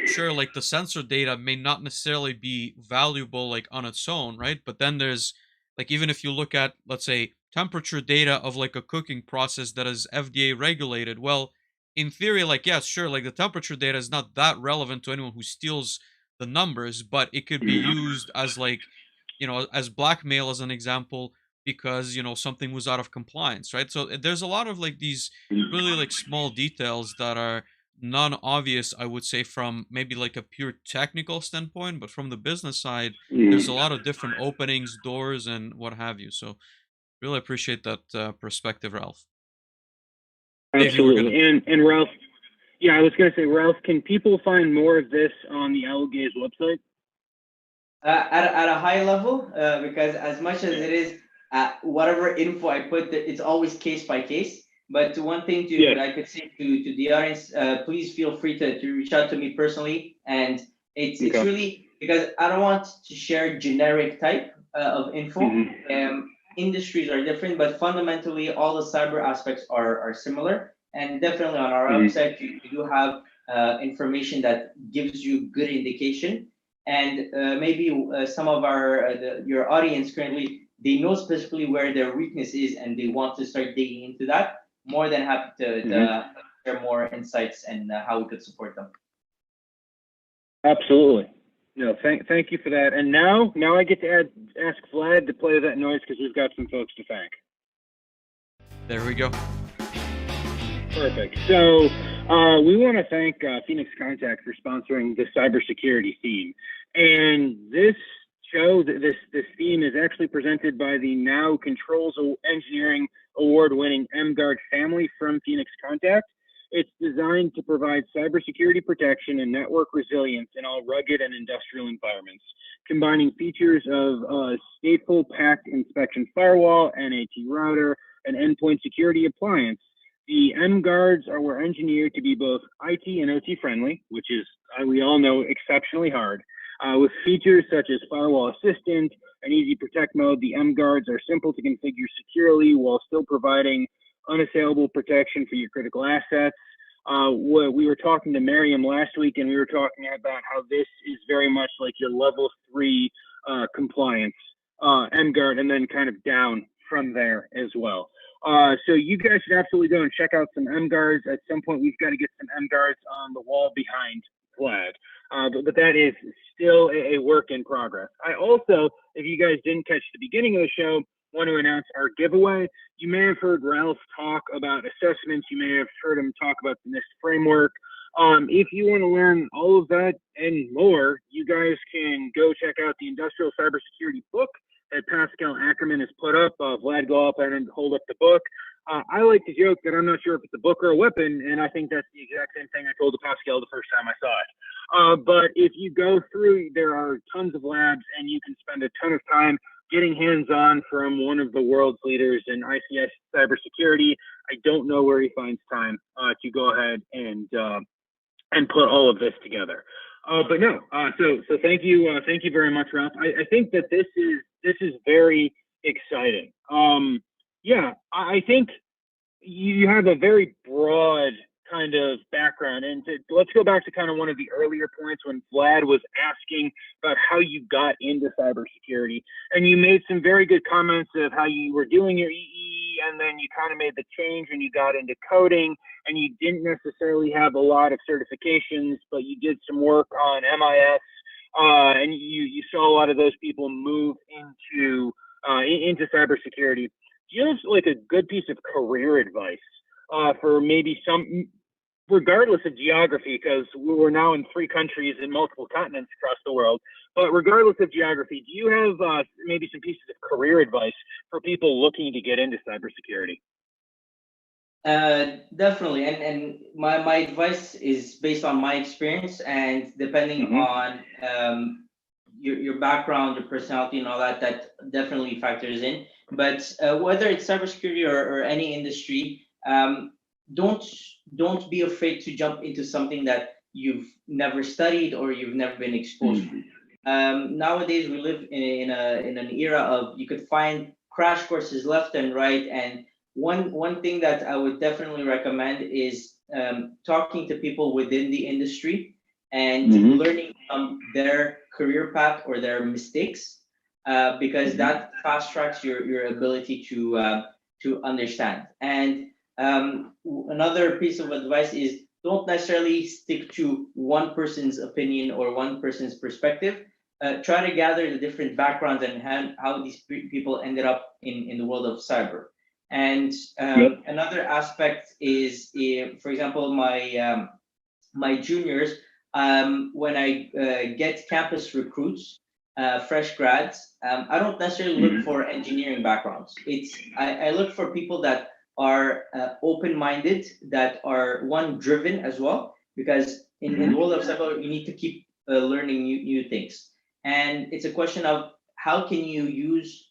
sure, like the sensor data may not necessarily be valuable like on its own, right? But then there's, like, even if you look at, let's say, temperature data of like a cooking process that is FDA regulated, well, in theory, like, yes, sure, like the temperature data is not that relevant to anyone who steals the numbers, but it could be used as, like, as blackmail, as an example, because something was out of compliance, right? So there's a lot of like these really like small details that are non-obvious, I would say, from maybe like a pure technical standpoint, but from the business side, there's a lot of different openings, doors, and what have you. So really appreciate that perspective, Ralph. Dave, you were gonna. Absolutely. And Ralph, yeah, I was going to say, Ralph, can people find more of this on the Algaze website? At a high level, because as much as it is, whatever info I put, it's always case by case. But one thing I could say to the audience, please feel free to reach out to me personally. And it's really because I don't want to share generic type of info. Industries are different, but fundamentally all the cyber aspects are similar. And definitely on our website, you do have information that gives you good indication. And maybe some of your audience currently, they know specifically where their weakness is and they want to start digging into that. More than happy to share more insights and how we could support them. Absolutely. No, thank you for that. And now I get to ask Vlad to play that noise because we've got some folks to thank. There we go. Perfect. So we want to thank Phoenix Contact for sponsoring the cybersecurity theme. And this show, this theme is actually presented by the now Controls Engineering Award-winning mGuard family from Phoenix Contact. It's designed to provide cybersecurity protection and network resilience in all rugged and industrial environments, combining features of stateful-packet-inspection firewall, NAT Router, and endpoint security appliance. The mGuards were engineered to be both IT and OT friendly, which is, we all know, exceptionally hard. With features such as Firewall Assistant and Easy Protect mode, the mGuards are simple to configure securely while still providing unassailable protection for your critical assets. We were talking to Miriam last week, and we were talking about how this is very much like your level 3 compliance mGuard, and then kind of down from there as well. So you guys should absolutely go and check out some mGuards. At some point, we've got to get some mGuards on the wall behind Vlad. But that is still a work in progress. I also, if you guys didn't catch the beginning of the show, want to announce our giveaway. You may have heard Ralph talk about assessments. You may have heard him talk about the NIST framework. If you want to learn all of that and more, you guys can go check out the Industrial Cybersecurity book that Pascal Ackerman has put up. Vlad, go up and hold up the book. I like to joke that I'm not sure if it's a book or a weapon, and I think that's the exact same thing I told Pascal the first time I saw it. But if you go through, there are tons of labs, and you can spend a ton of time getting hands-on from one of the world's leaders in ICS cybersecurity. I don't know where he finds time to go ahead and put all of this together. But no, so thank you very much, Ralph. I think that this is very exciting. Yeah, I think you have a very broad kind of background, and let's go back to kind of one of the earlier points when Vlad was asking about how you got into cybersecurity, and you made some very good comments of how you were doing your EE, and then you kind of made the change and you got into coding, and you didn't necessarily have a lot of certifications, but you did some work on MIS, and you saw a lot of those people move into cybersecurity. Do you have like a good piece of career advice for maybe some, regardless of geography, because we're now in 3 countries in multiple continents across the world, but regardless of geography, do you have maybe some pieces of career advice for people looking to get into cybersecurity? Definitely, and my advice is based on my experience, and depending on your background, your personality, and all that definitely factors in. But whether it's cybersecurity or any industry, don't be afraid to jump into something that you've never studied or you've never been exposed to. Nowadays we live in an era of, you could find crash courses left and right, and one thing that I would definitely recommend is talking to people within the industry and learning from their career path or their mistakes, because that fast tracks your ability to understand. And another piece of advice is, don't necessarily stick to one person's opinion or one person's perspective. Try to gather the different backgrounds and how these people ended up in the world of cyber. And another aspect is, for example, my juniors, when I get campus recruits, fresh grads, I don't necessarily look for engineering backgrounds. I look for people that are open-minded, that are driven as well, because in the world of cyber, you need to keep learning new things. And it's a question of how can you use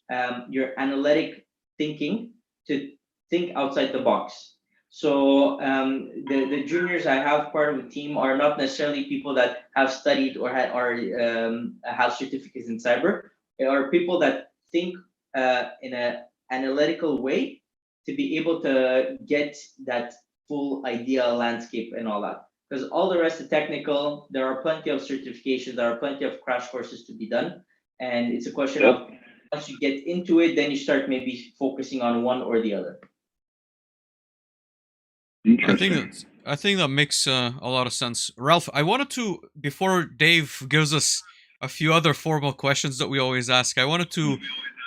your analytic thinking to think outside the box. So the juniors I have part of the team are not necessarily people that have studied or have certificates in cyber. They are people that think in an analytical way to be able to get that full idea landscape and all that. Because all the rest is technical. There are plenty of certifications. There are plenty of crash courses to be done. And it's a question of, once you get into it, then you start maybe focusing on one or the other. I think that makes a lot of sense. Ralph, I wanted to, before Dave gives us a few other formal questions that we always ask, I wanted to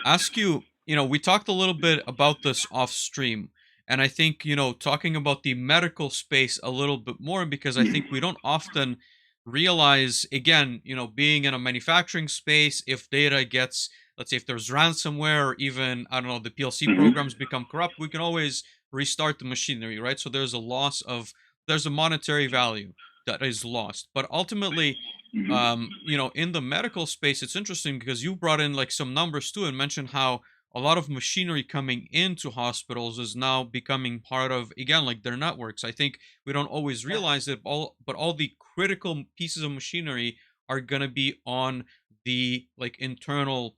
ask you, we talked a little bit about this off stream, and I think, talking about the medical space a little bit more, because I think we don't often realize, again, being in a manufacturing space, if data gets, let's say if there's ransomware, or even, I don't know, the PLC programs become corrupt, we can always restart the machinery, right? So there's a monetary value that is lost. But ultimately, in the medical space, it's interesting because you brought in like some numbers too and mentioned how a lot of machinery coming into hospitals is now becoming part of, again, like their networks. I think we don't always realize it, but all the critical pieces of machinery are going to be on the like internal,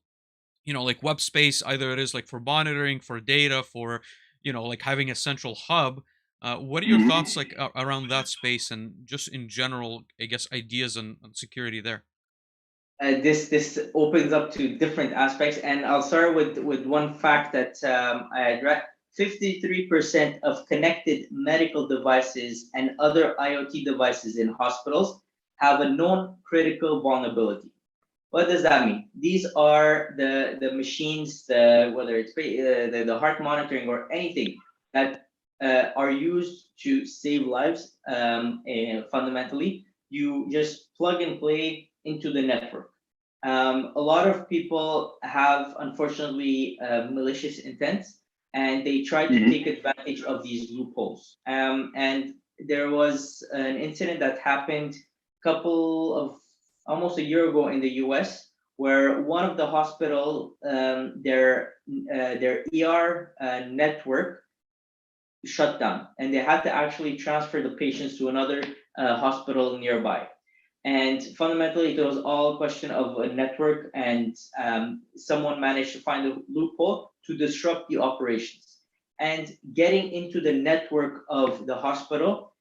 like web space. Either it is like for monitoring, for data, for, like having a central hub. What are your thoughts like around that space and just in general, I guess, ideas on security there? This opens up to different aspects, and I'll start with one fact that I had read. 53% of connected medical devices and other IoT devices in hospitals have a known critical vulnerability. What does that mean? These are the machines, whether it's the heart monitoring or anything that are used to save lives. Fundamentally, you just plug and play into the network. A lot of people have, unfortunately, malicious intents, and they try to take advantage of these loopholes. And there was an incident that happened almost a year ago in the US, where one of the hospital, their ER network shut down, and they had to actually transfer the patients to another hospital nearby. And fundamentally, it was all a question of a network, and someone managed to find a loophole to disrupt the operations. And getting into the network of the hospital,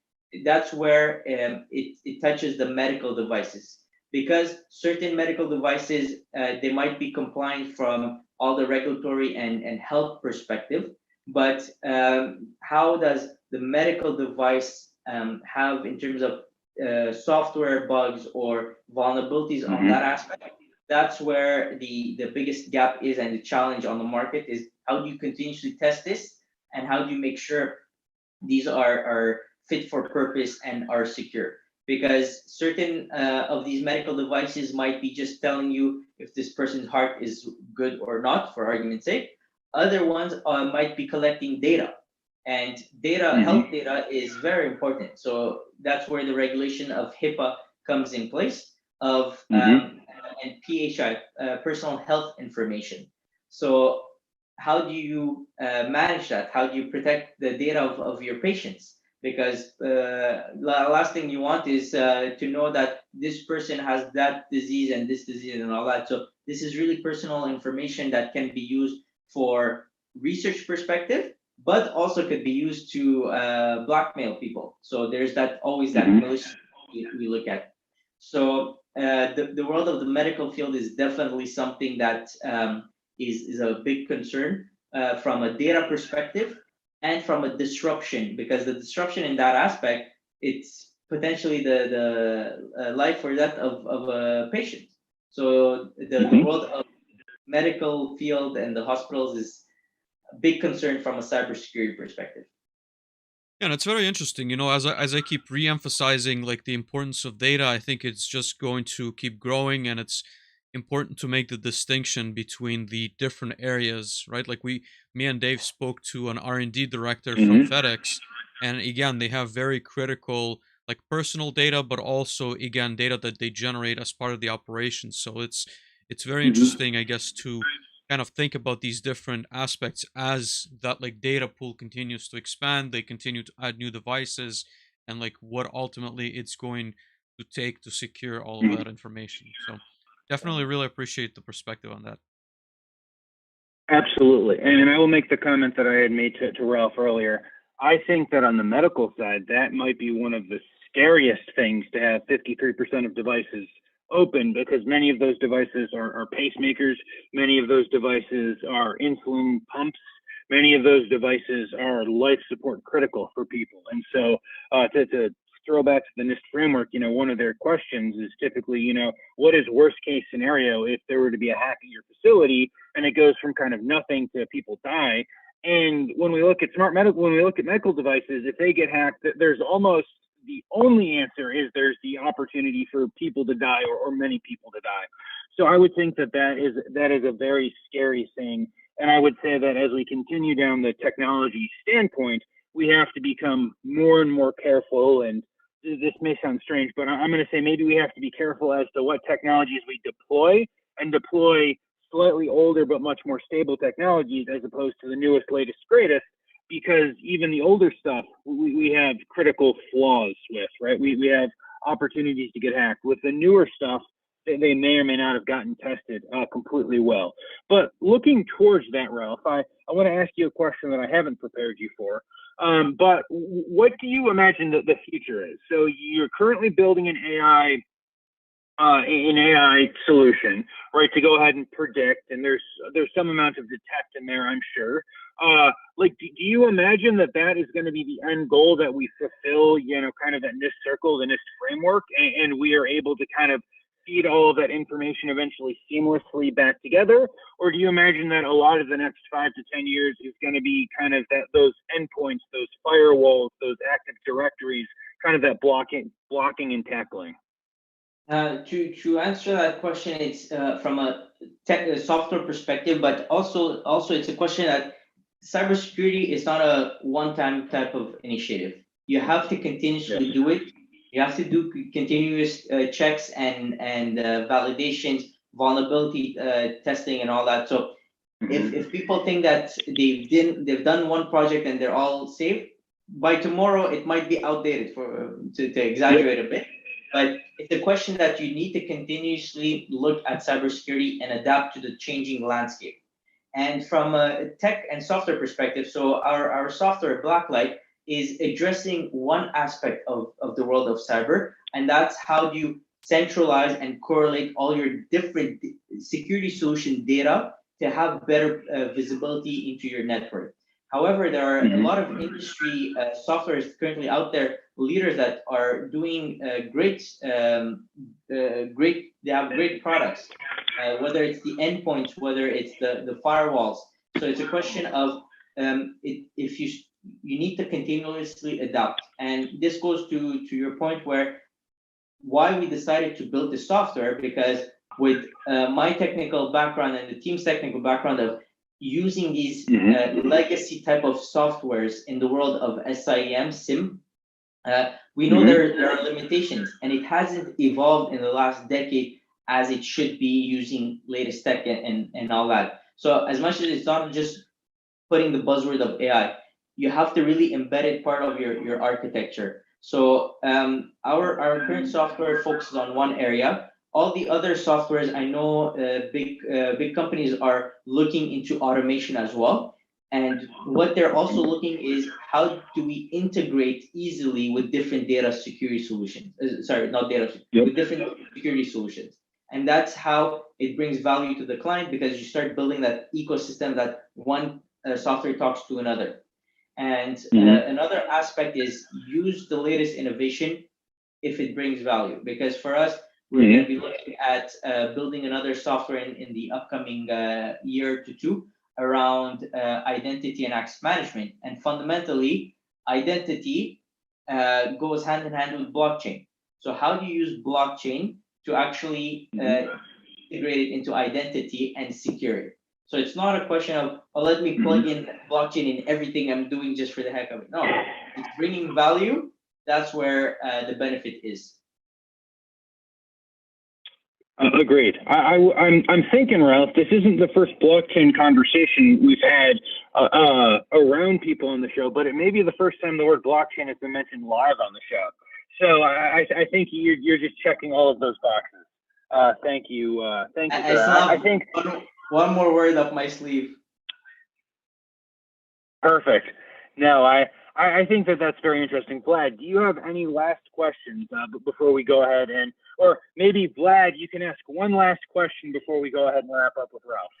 that's where it touches the medical devices. Because certain medical devices, they might be compliant from all the regulatory and health perspective, but how does the medical device have, in terms of software bugs or vulnerabilities on that aspect? That's where the biggest gap is, and the challenge on the market is, how do you continuously test this, and how do you make sure these are fit for purpose and are secure? Because certain of these medical devices might be just telling you if this person's heart is good or not, for argument's sake. Other ones might be collecting data, and health data is very important. So that's where the regulation of HIPAA comes in place, of and PHI, personal health information. So how do you manage that? How do you protect the data of your patients? because last thing you want is to know that this person has that disease and this disease and all that. So this is really personal information that can be used for research perspective, but also could be used to blackmail people. So there's that always that malicious we look at. So the world of the medical field is definitely something that is a big concern from a data perspective and from a disruption, because the disruption in that aspect, it's potentially the life or death of a patient. So the world of medical field and the hospitals is a big concern from a cybersecurity perspective. Yeah, and it's very interesting. As I keep re-emphasizing like the importance of data, I think it's just going to keep growing, and it's important to make the distinction between the different areas, right? Like me and Dave spoke to an R&D director from FedEx, and again, they have very critical like personal data, but also again data that they generate as part of the operation. So it's very interesting, I guess, to kind of think about these different aspects as that like data pool continues to expand, they continue to add new devices, and like what ultimately it's going to take to secure all of that information. So definitely really appreciate the perspective on that. Absolutely. And I will make the comment that I had made to Ralph earlier. I think that on the medical side, that might be one of the scariest things, to have 53% of devices open, because many of those devices are pacemakers, many of those devices are insulin pumps, many of those devices are life support critical for people. And so to throw back to the NIST framework, one of their questions is typically, what is worst case scenario if there were to be a hack at your facility and it goes from kind of nothing to people die? And when we look at when we look at medical devices, if they get hacked, there's almost the only answer is there's the opportunity for people to die or many people to die. So I would think that is a very scary thing. And I would say that as we continue down the technology standpoint, we have to become more and more careful. And this may sound strange, but I'm going to say maybe we have to be careful as to what technologies we deploy, and deploy slightly older but much more stable technologies as opposed to the newest, latest, greatest, because even the older stuff we have critical flaws with, right? We have opportunities to get hacked. With the newer stuff, they may or may not have gotten tested completely well. But looking towards that, Ralph, I want to ask you a question that I haven't prepared you for. But what do you imagine that the future is? So you're currently building an AI solution, right, to go ahead and predict, and there's some amount of detect in there, I'm sure. Do you imagine that is going to be the end goal, that we fulfill, kind of that NIST circle, the NIST framework, and we are able to kind of feed all of that information eventually seamlessly back together? Or do you imagine that a lot of the next 5 to 10 years is going to be kind of those endpoints, those firewalls, those active directories, kind of that blocking and tackling? To answer that question, it's from a software perspective, but also it's a question that cybersecurity is not a one-time type of initiative. You have to continuously do it. You have to do continuous checks and validations, vulnerability testing, and all that. So if people think that they've done one project and they're all safe, by tomorrow it might be outdated, to exaggerate a bit. But it's a question that you need to continuously look at cybersecurity and adapt to the changing landscape. And from a tech and software perspective, so our software, Blacklight, is addressing one aspect of the world of cyber, and that's how do you centralize and correlate all your different security solution data to have better visibility into your network. However, there are a lot of industry softwares currently out there, leaders that are doing great. They have great products, whether it's the endpoints, whether it's the firewalls. So it's a question of if you need to continuously adapt. And this goes to your point where why we decided to build this software, because with my technical background and the team's technical background of using these legacy type of softwares in the world of SIEM, we know there are limitations, and it hasn't evolved in the last decade as it should be, using latest tech and all that. So as much as it's not just putting the buzzword of AI, you have to really embed it part of your architecture. So our current software focuses on one area. All the other softwares, I know big companies are looking into automation as well. And what they're also looking is how do we integrate easily with different data security solutions? Sorry, not data, with different security solutions. And that's how it brings value to the client, because you start building that ecosystem that one software talks to another. And another aspect is use the latest innovation if it brings value. Because for us, we're going to be looking at building another software in the upcoming year to two around identity and access management. And fundamentally, identity goes hand in hand with blockchain. So how do you use blockchain to actually integrate it into identity and security? So it's not a question of, oh, let me plug in blockchain in everything I'm doing just for the heck of it. No, it's bringing value. That's where the benefit is. Agreed. I'm thinking, Ralph, this isn't the first blockchain conversation we've had around people on the show, but it may be the first time the word blockchain has been mentioned live on the show. So I think you're just checking all of those boxes. Thank you. Thank you for that. I think one more word up my sleeve. Perfect. No, I think that's very interesting. Vlad, do you have any last questions before we go ahead or maybe Vlad, you can ask one last question before we go ahead and wrap up with Ralph.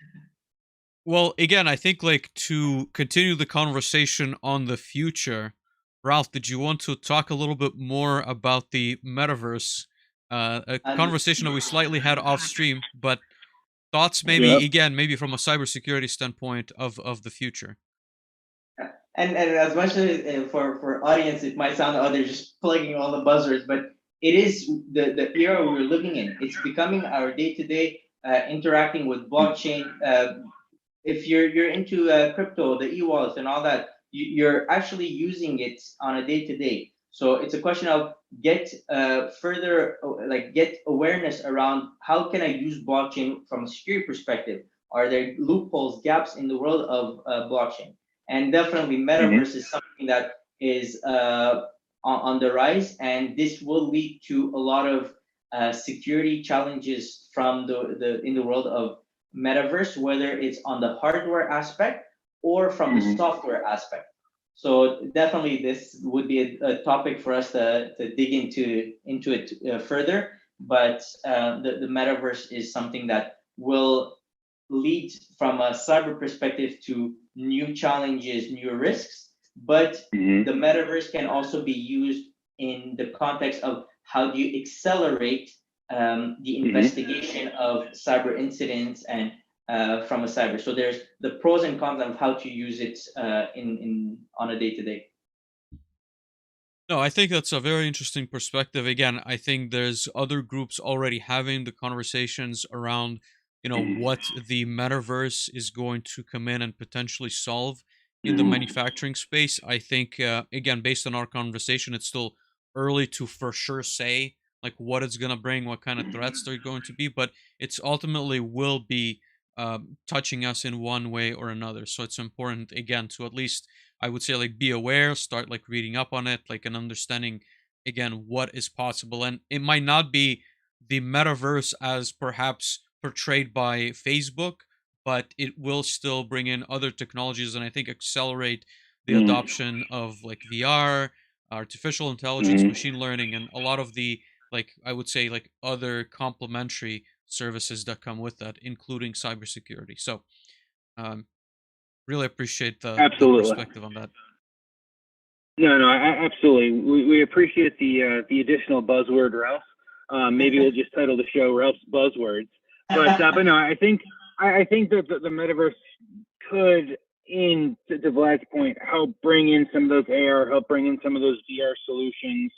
Well, again, I think like to continue the conversation on the future, Ralph, did you want to talk a little bit more about the metaverse? A conversation that we slightly had off stream, but thoughts maybe again, maybe from a cybersecurity standpoint of the future. And as much as for audience, it might sound, oh, they're just plugging all the buzzwords, but it is the era we're living in. It's becoming our day-to-day interacting with blockchain. If you're into crypto, the e-wallets and all that, you're actually using it on a day-to-day. So it's a question of get awareness around how can I use blockchain from a security perspective? Are there loopholes, gaps in the world of blockchain? And definitely metaverse is something that is on the rise, and this will lead to a lot of security challenges from in the world of metaverse, whether it's on the hardware aspect or from the software aspect. So definitely this would be a topic for us to dig into it further. But the metaverse is something that will lead from a cyber perspective to new challenges, new risks. But the metaverse can also be used in the context of how do you accelerate the investigation of cyber incidents and from a cyber. So there's the pros and cons of how to use it on a day-to-day. No, I think that's a very interesting perspective. Again, I think there's other groups already having the conversations around, what the metaverse is going to come in and potentially solve in the manufacturing space. I think, again, based on our conversation, it's still early to for sure say like what it's going to bring, what kind of threats they're going to be, but it's ultimately will be touching us in one way or another. So it's important, again, to at least, I would say, like be aware, start like reading up on it, like and understanding, again, what is possible. And it might not be the metaverse as perhaps portrayed by Facebook, but it will still bring in other technologies and I think accelerate the adoption of like VR, artificial intelligence, machine learning, and a lot of the, like, I would say, like other complementary services that come with that, including cybersecurity. So really appreciate the perspective on that. No, absolutely. We appreciate the additional buzzword, Ralph. Maybe we'll just title the show Ralph's Buzzwords. But no, I think that the metaverse could, to Vlad's point, help bring in some of those AR, help bring in some of those VR solutions,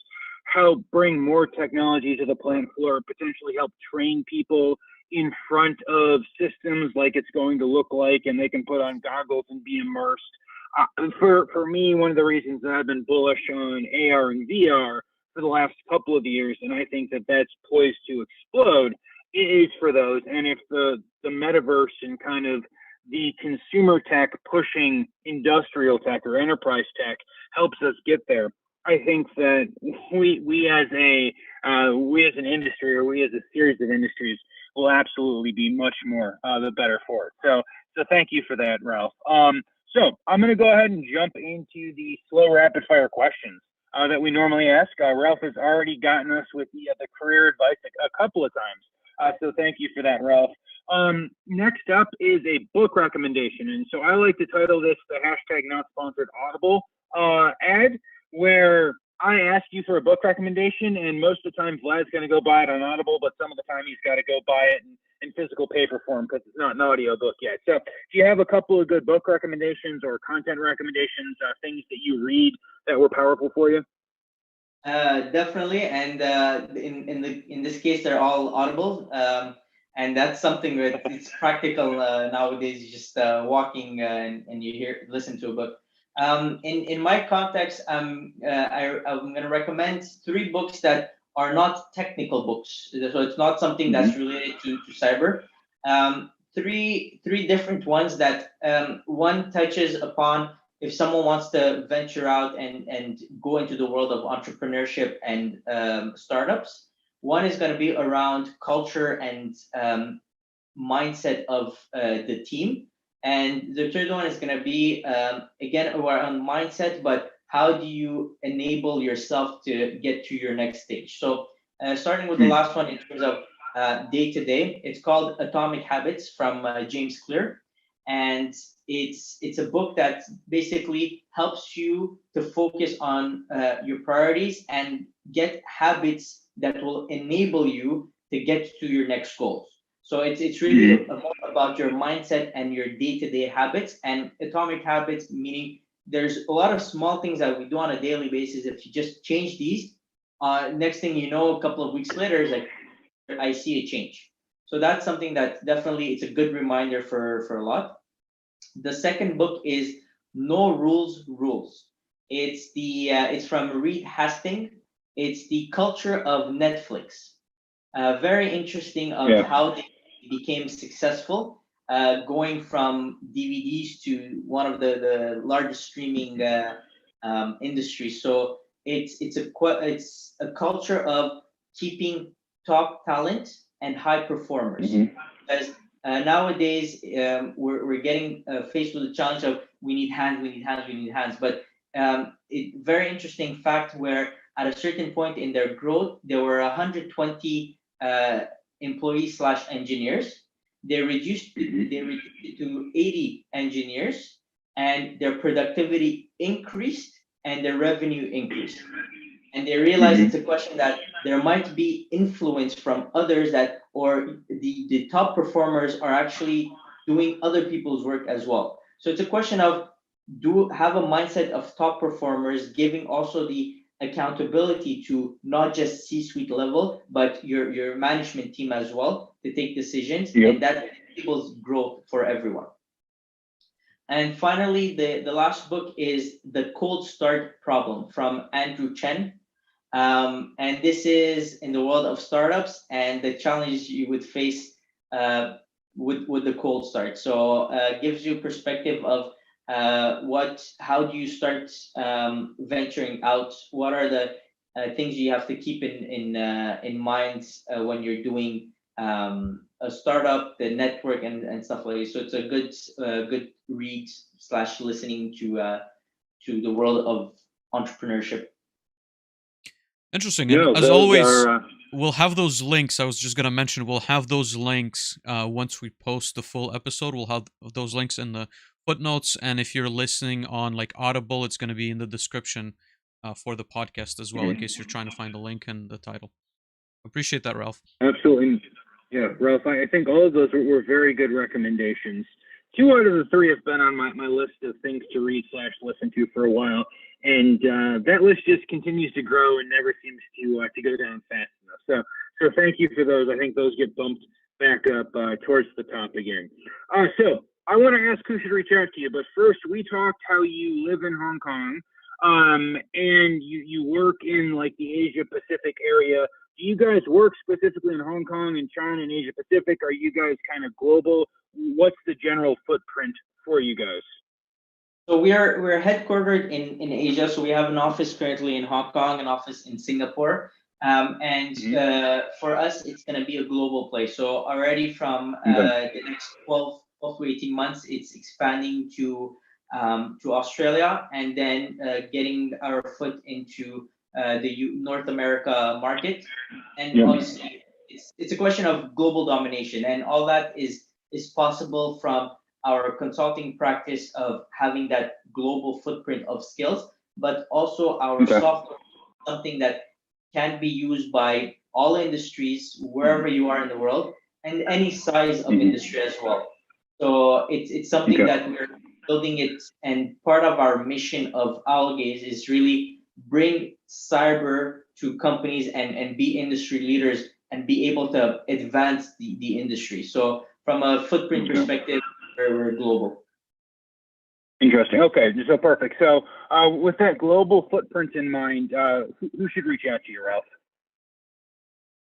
help bring more technology to the plant floor, potentially help train people in front of systems like it's going to look like, and they can put on goggles and be immersed. For me, one of the reasons that I've been bullish on AR and VR for the last couple of years, and I think that that's poised to explode, is for those. And if the metaverse and kind of the consumer tech pushing industrial tech or enterprise tech helps us get there. I think that we as an industry, or we as a series of industries, will absolutely be much more the better for it. So thank you for that, Ralph. So I'm going to go ahead and jump into the slow rapid fire questions that we normally ask. Ralph has already gotten us with the career advice a couple of times. So thank you for that, Ralph. Next up is a book recommendation. And so I like to title this the hashtag not sponsored Audible ad, where I ask you for a book recommendation, and most of the time Vlad's going to go buy it on Audible, but some of the time he's got to go buy it in physical paper form because it's not an audio book yet. So do you have a couple of good book recommendations or content recommendations, things that you read that were powerful for you? Definitely, and in this case, they're all Audible, and that's something that it's practical nowadays. You just walking and you listen to a book. In my context, I'm going to recommend 3 books that are not technical books. So it's not something that's related to cyber. Three different ones that one touches upon if someone wants to venture out and go into the world of entrepreneurship and startups. One is going to be around culture and mindset of the team. And the third one is going to be, again, around mindset, but how do you enable yourself to get to your next stage? So starting with the last one in terms of day-to-day, it's called Atomic Habits from James Clear. And it's a book that basically helps you to focus on your priorities and get habits that will enable you to get to your next goals. So it's really more about your mindset and your day-to-day habits. And atomic habits, meaning there's a lot of small things that we do on a daily basis. If you just change these, next thing you know, a couple of weeks later, is like, I see a change. So that's something that definitely it's a good reminder for a lot. The second book is No Rules Rules. It's from Reed Hastings. It's the culture of Netflix. Very interesting of how they became successful, going from DVDs to one of the largest streaming industries. So it's a culture of keeping top talent and high performers. Because nowadays we're getting faced with the challenge of we need hands. But very interesting fact where at a certain point in their growth, there were 120 employees / engineers. They reduced it to 80 engineers, and their productivity increased and their revenue increased. And they realized it's a question that there might be influence from others or the top performers are actually doing other people's work as well. So it's a question of have a mindset of top performers, giving also the accountability to not just C-suite level, but your management team as well to take decisions, and that enables growth for everyone. And finally, the last book is The Cold Start Problem from Andrew Chen. And this is in the world of startups and the challenges you would face with the cold start. So gives you perspective of how do you start venturing out? What are the things you have to keep in mind when you're doing a startup, the network and stuff like this. So it's a good read / listening to the world of entrepreneurship. Interesting. And as always, we'll have those links. I was just going to mention, we'll have those links once we post the full episode. We'll have those links in the footnotes. And if you're listening on like Audible, it's going to be in the description for the podcast as well, in case you're trying to find the link and the title. Appreciate that, Ralph. Absolutely. Yeah, Ralph, I think all of those were very good recommendations. 2 out of the 3 have been on my list of things to read / listen to for a while. And that list just continues to grow and never seems to go down fast enough. So thank you for those. I think those get bumped back up towards the top again. So I want to ask who should reach out to you. But first, we talked how you live in Hong Kong and you work in like the Asia Pacific area Do you guys work specifically in Hong Kong and China and Asia Pacific? Are you guys kind of global? What's the general footprint for you guys? So we're headquartered in Asia. So we have an office currently in Hong Kong, an office in Singapore, and for us, it's going to be a global play. So already from the next 12 to 18 months, it's expanding to Australia, and then getting our foot into the North America market. And obviously, it's a question of global domination, and all that is possible from our consulting practice of having that global footprint of skills, but also our software, something that can be used by all industries, wherever you are in the world, and any size of industry as well. So it's something that we're building it, and part of our mission of Owlgaze is really bring cyber to companies and be industry leaders and be able to advance the industry. So from a footprint perspective, we're global. Interesting. Okay, so perfect. So with that global footprint in mind, who should reach out to you, Ralph?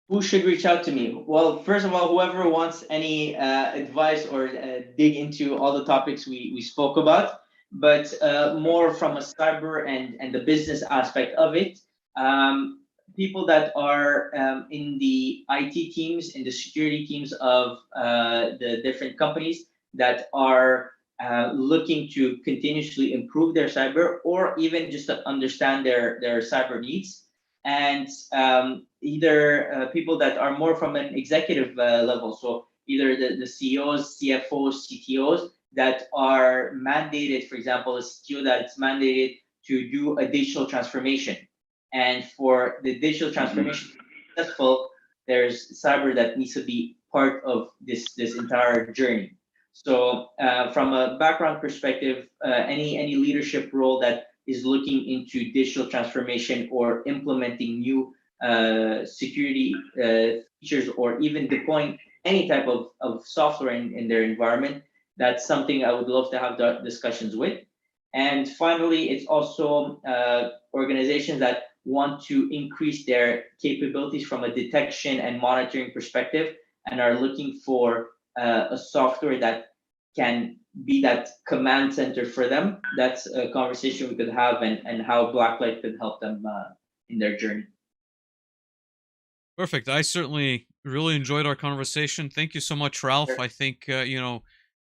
Who should reach out to me? Well, first of all, whoever wants any advice or dig into all the topics we spoke about, but more from a cyber and the business aspect of it. People that are in the IT teams, in the security teams of the different companies that are looking to continuously improve their cyber, or even just to understand their cyber needs. And either people that are more from an executive level, so either the CEOs, CFOs, CTOs that are mandated, for example, a CTO that's mandated to do a digital transformation. And for the digital transformation to be successful, there's cyber that needs to be part of this entire journey. So from a background perspective, any leadership role that is looking into digital transformation or implementing new security features, or even deploying any type of software in their environment, that's something I would love to have discussions with. And finally, it's also organizations that want to increase their capabilities from a detection and monitoring perspective, and are looking for a software that can be that command center for them. That's a conversation we could have, and how Blacklight could help them in their journey. Perfect. I certainly really enjoyed our conversation. Thank you so much, Ralph. Sure. I think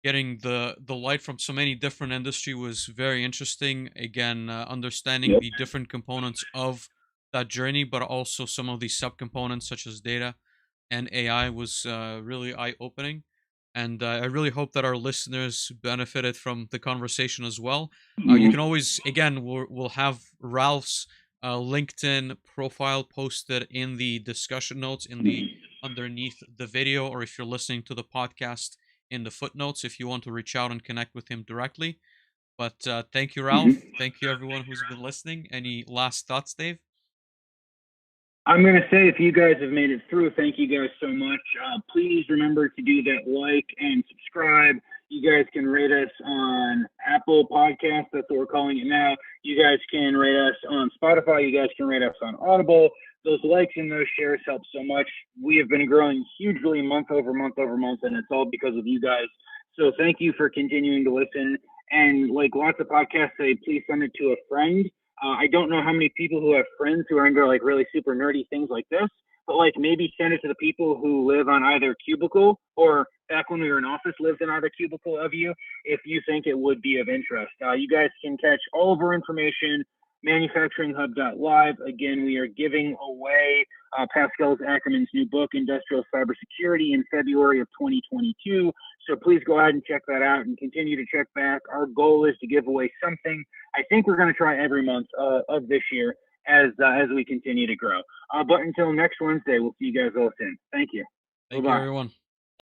getting the light from so many different industry was very interesting. Again, understanding the different components of that journey, but also some of these subcomponents such as data and AI was really eye-opening. And I really hope that our listeners benefited from the conversation as well. You can always, again, we'll have Ralph's LinkedIn profile posted in the discussion notes underneath the video, or if you're listening to the podcast, in the footnotes if you want to reach out and connect with him directly. But thank you, Ralph. Thank you, everyone who's been listening. Any last thoughts, Dave? I'm going to say, if you guys have made it through, thank you guys so much. Please remember to do that like and subscribe. You guys can rate us on Apple Podcasts. That's what we're calling it now. You guys can rate us on Spotify. You guys can rate us on Audible. Those likes and those shares help so much. We have been growing hugely month over month over month, and it's all because of you guys. So thank you for continuing to listen. And like lots of podcasts say, please send it to a friend. I don't know how many people who have friends who are into like really super nerdy things like this, but like maybe send it to the people who live on either cubicle, or back when we were in office, lived in either cubicle of you, if you think it would be of interest. You guys can catch all of our information, manufacturinghub.live. Again, we are giving away Pascal Ackerman's new book, Industrial Cybersecurity, in February of 2022. So please go ahead and check that out and continue to check back. Our goal is to give away something. I think we're going to try every month of this year as we continue to grow. But until next Wednesday, we'll see you guys all soon. Thank you. Thank you, everyone.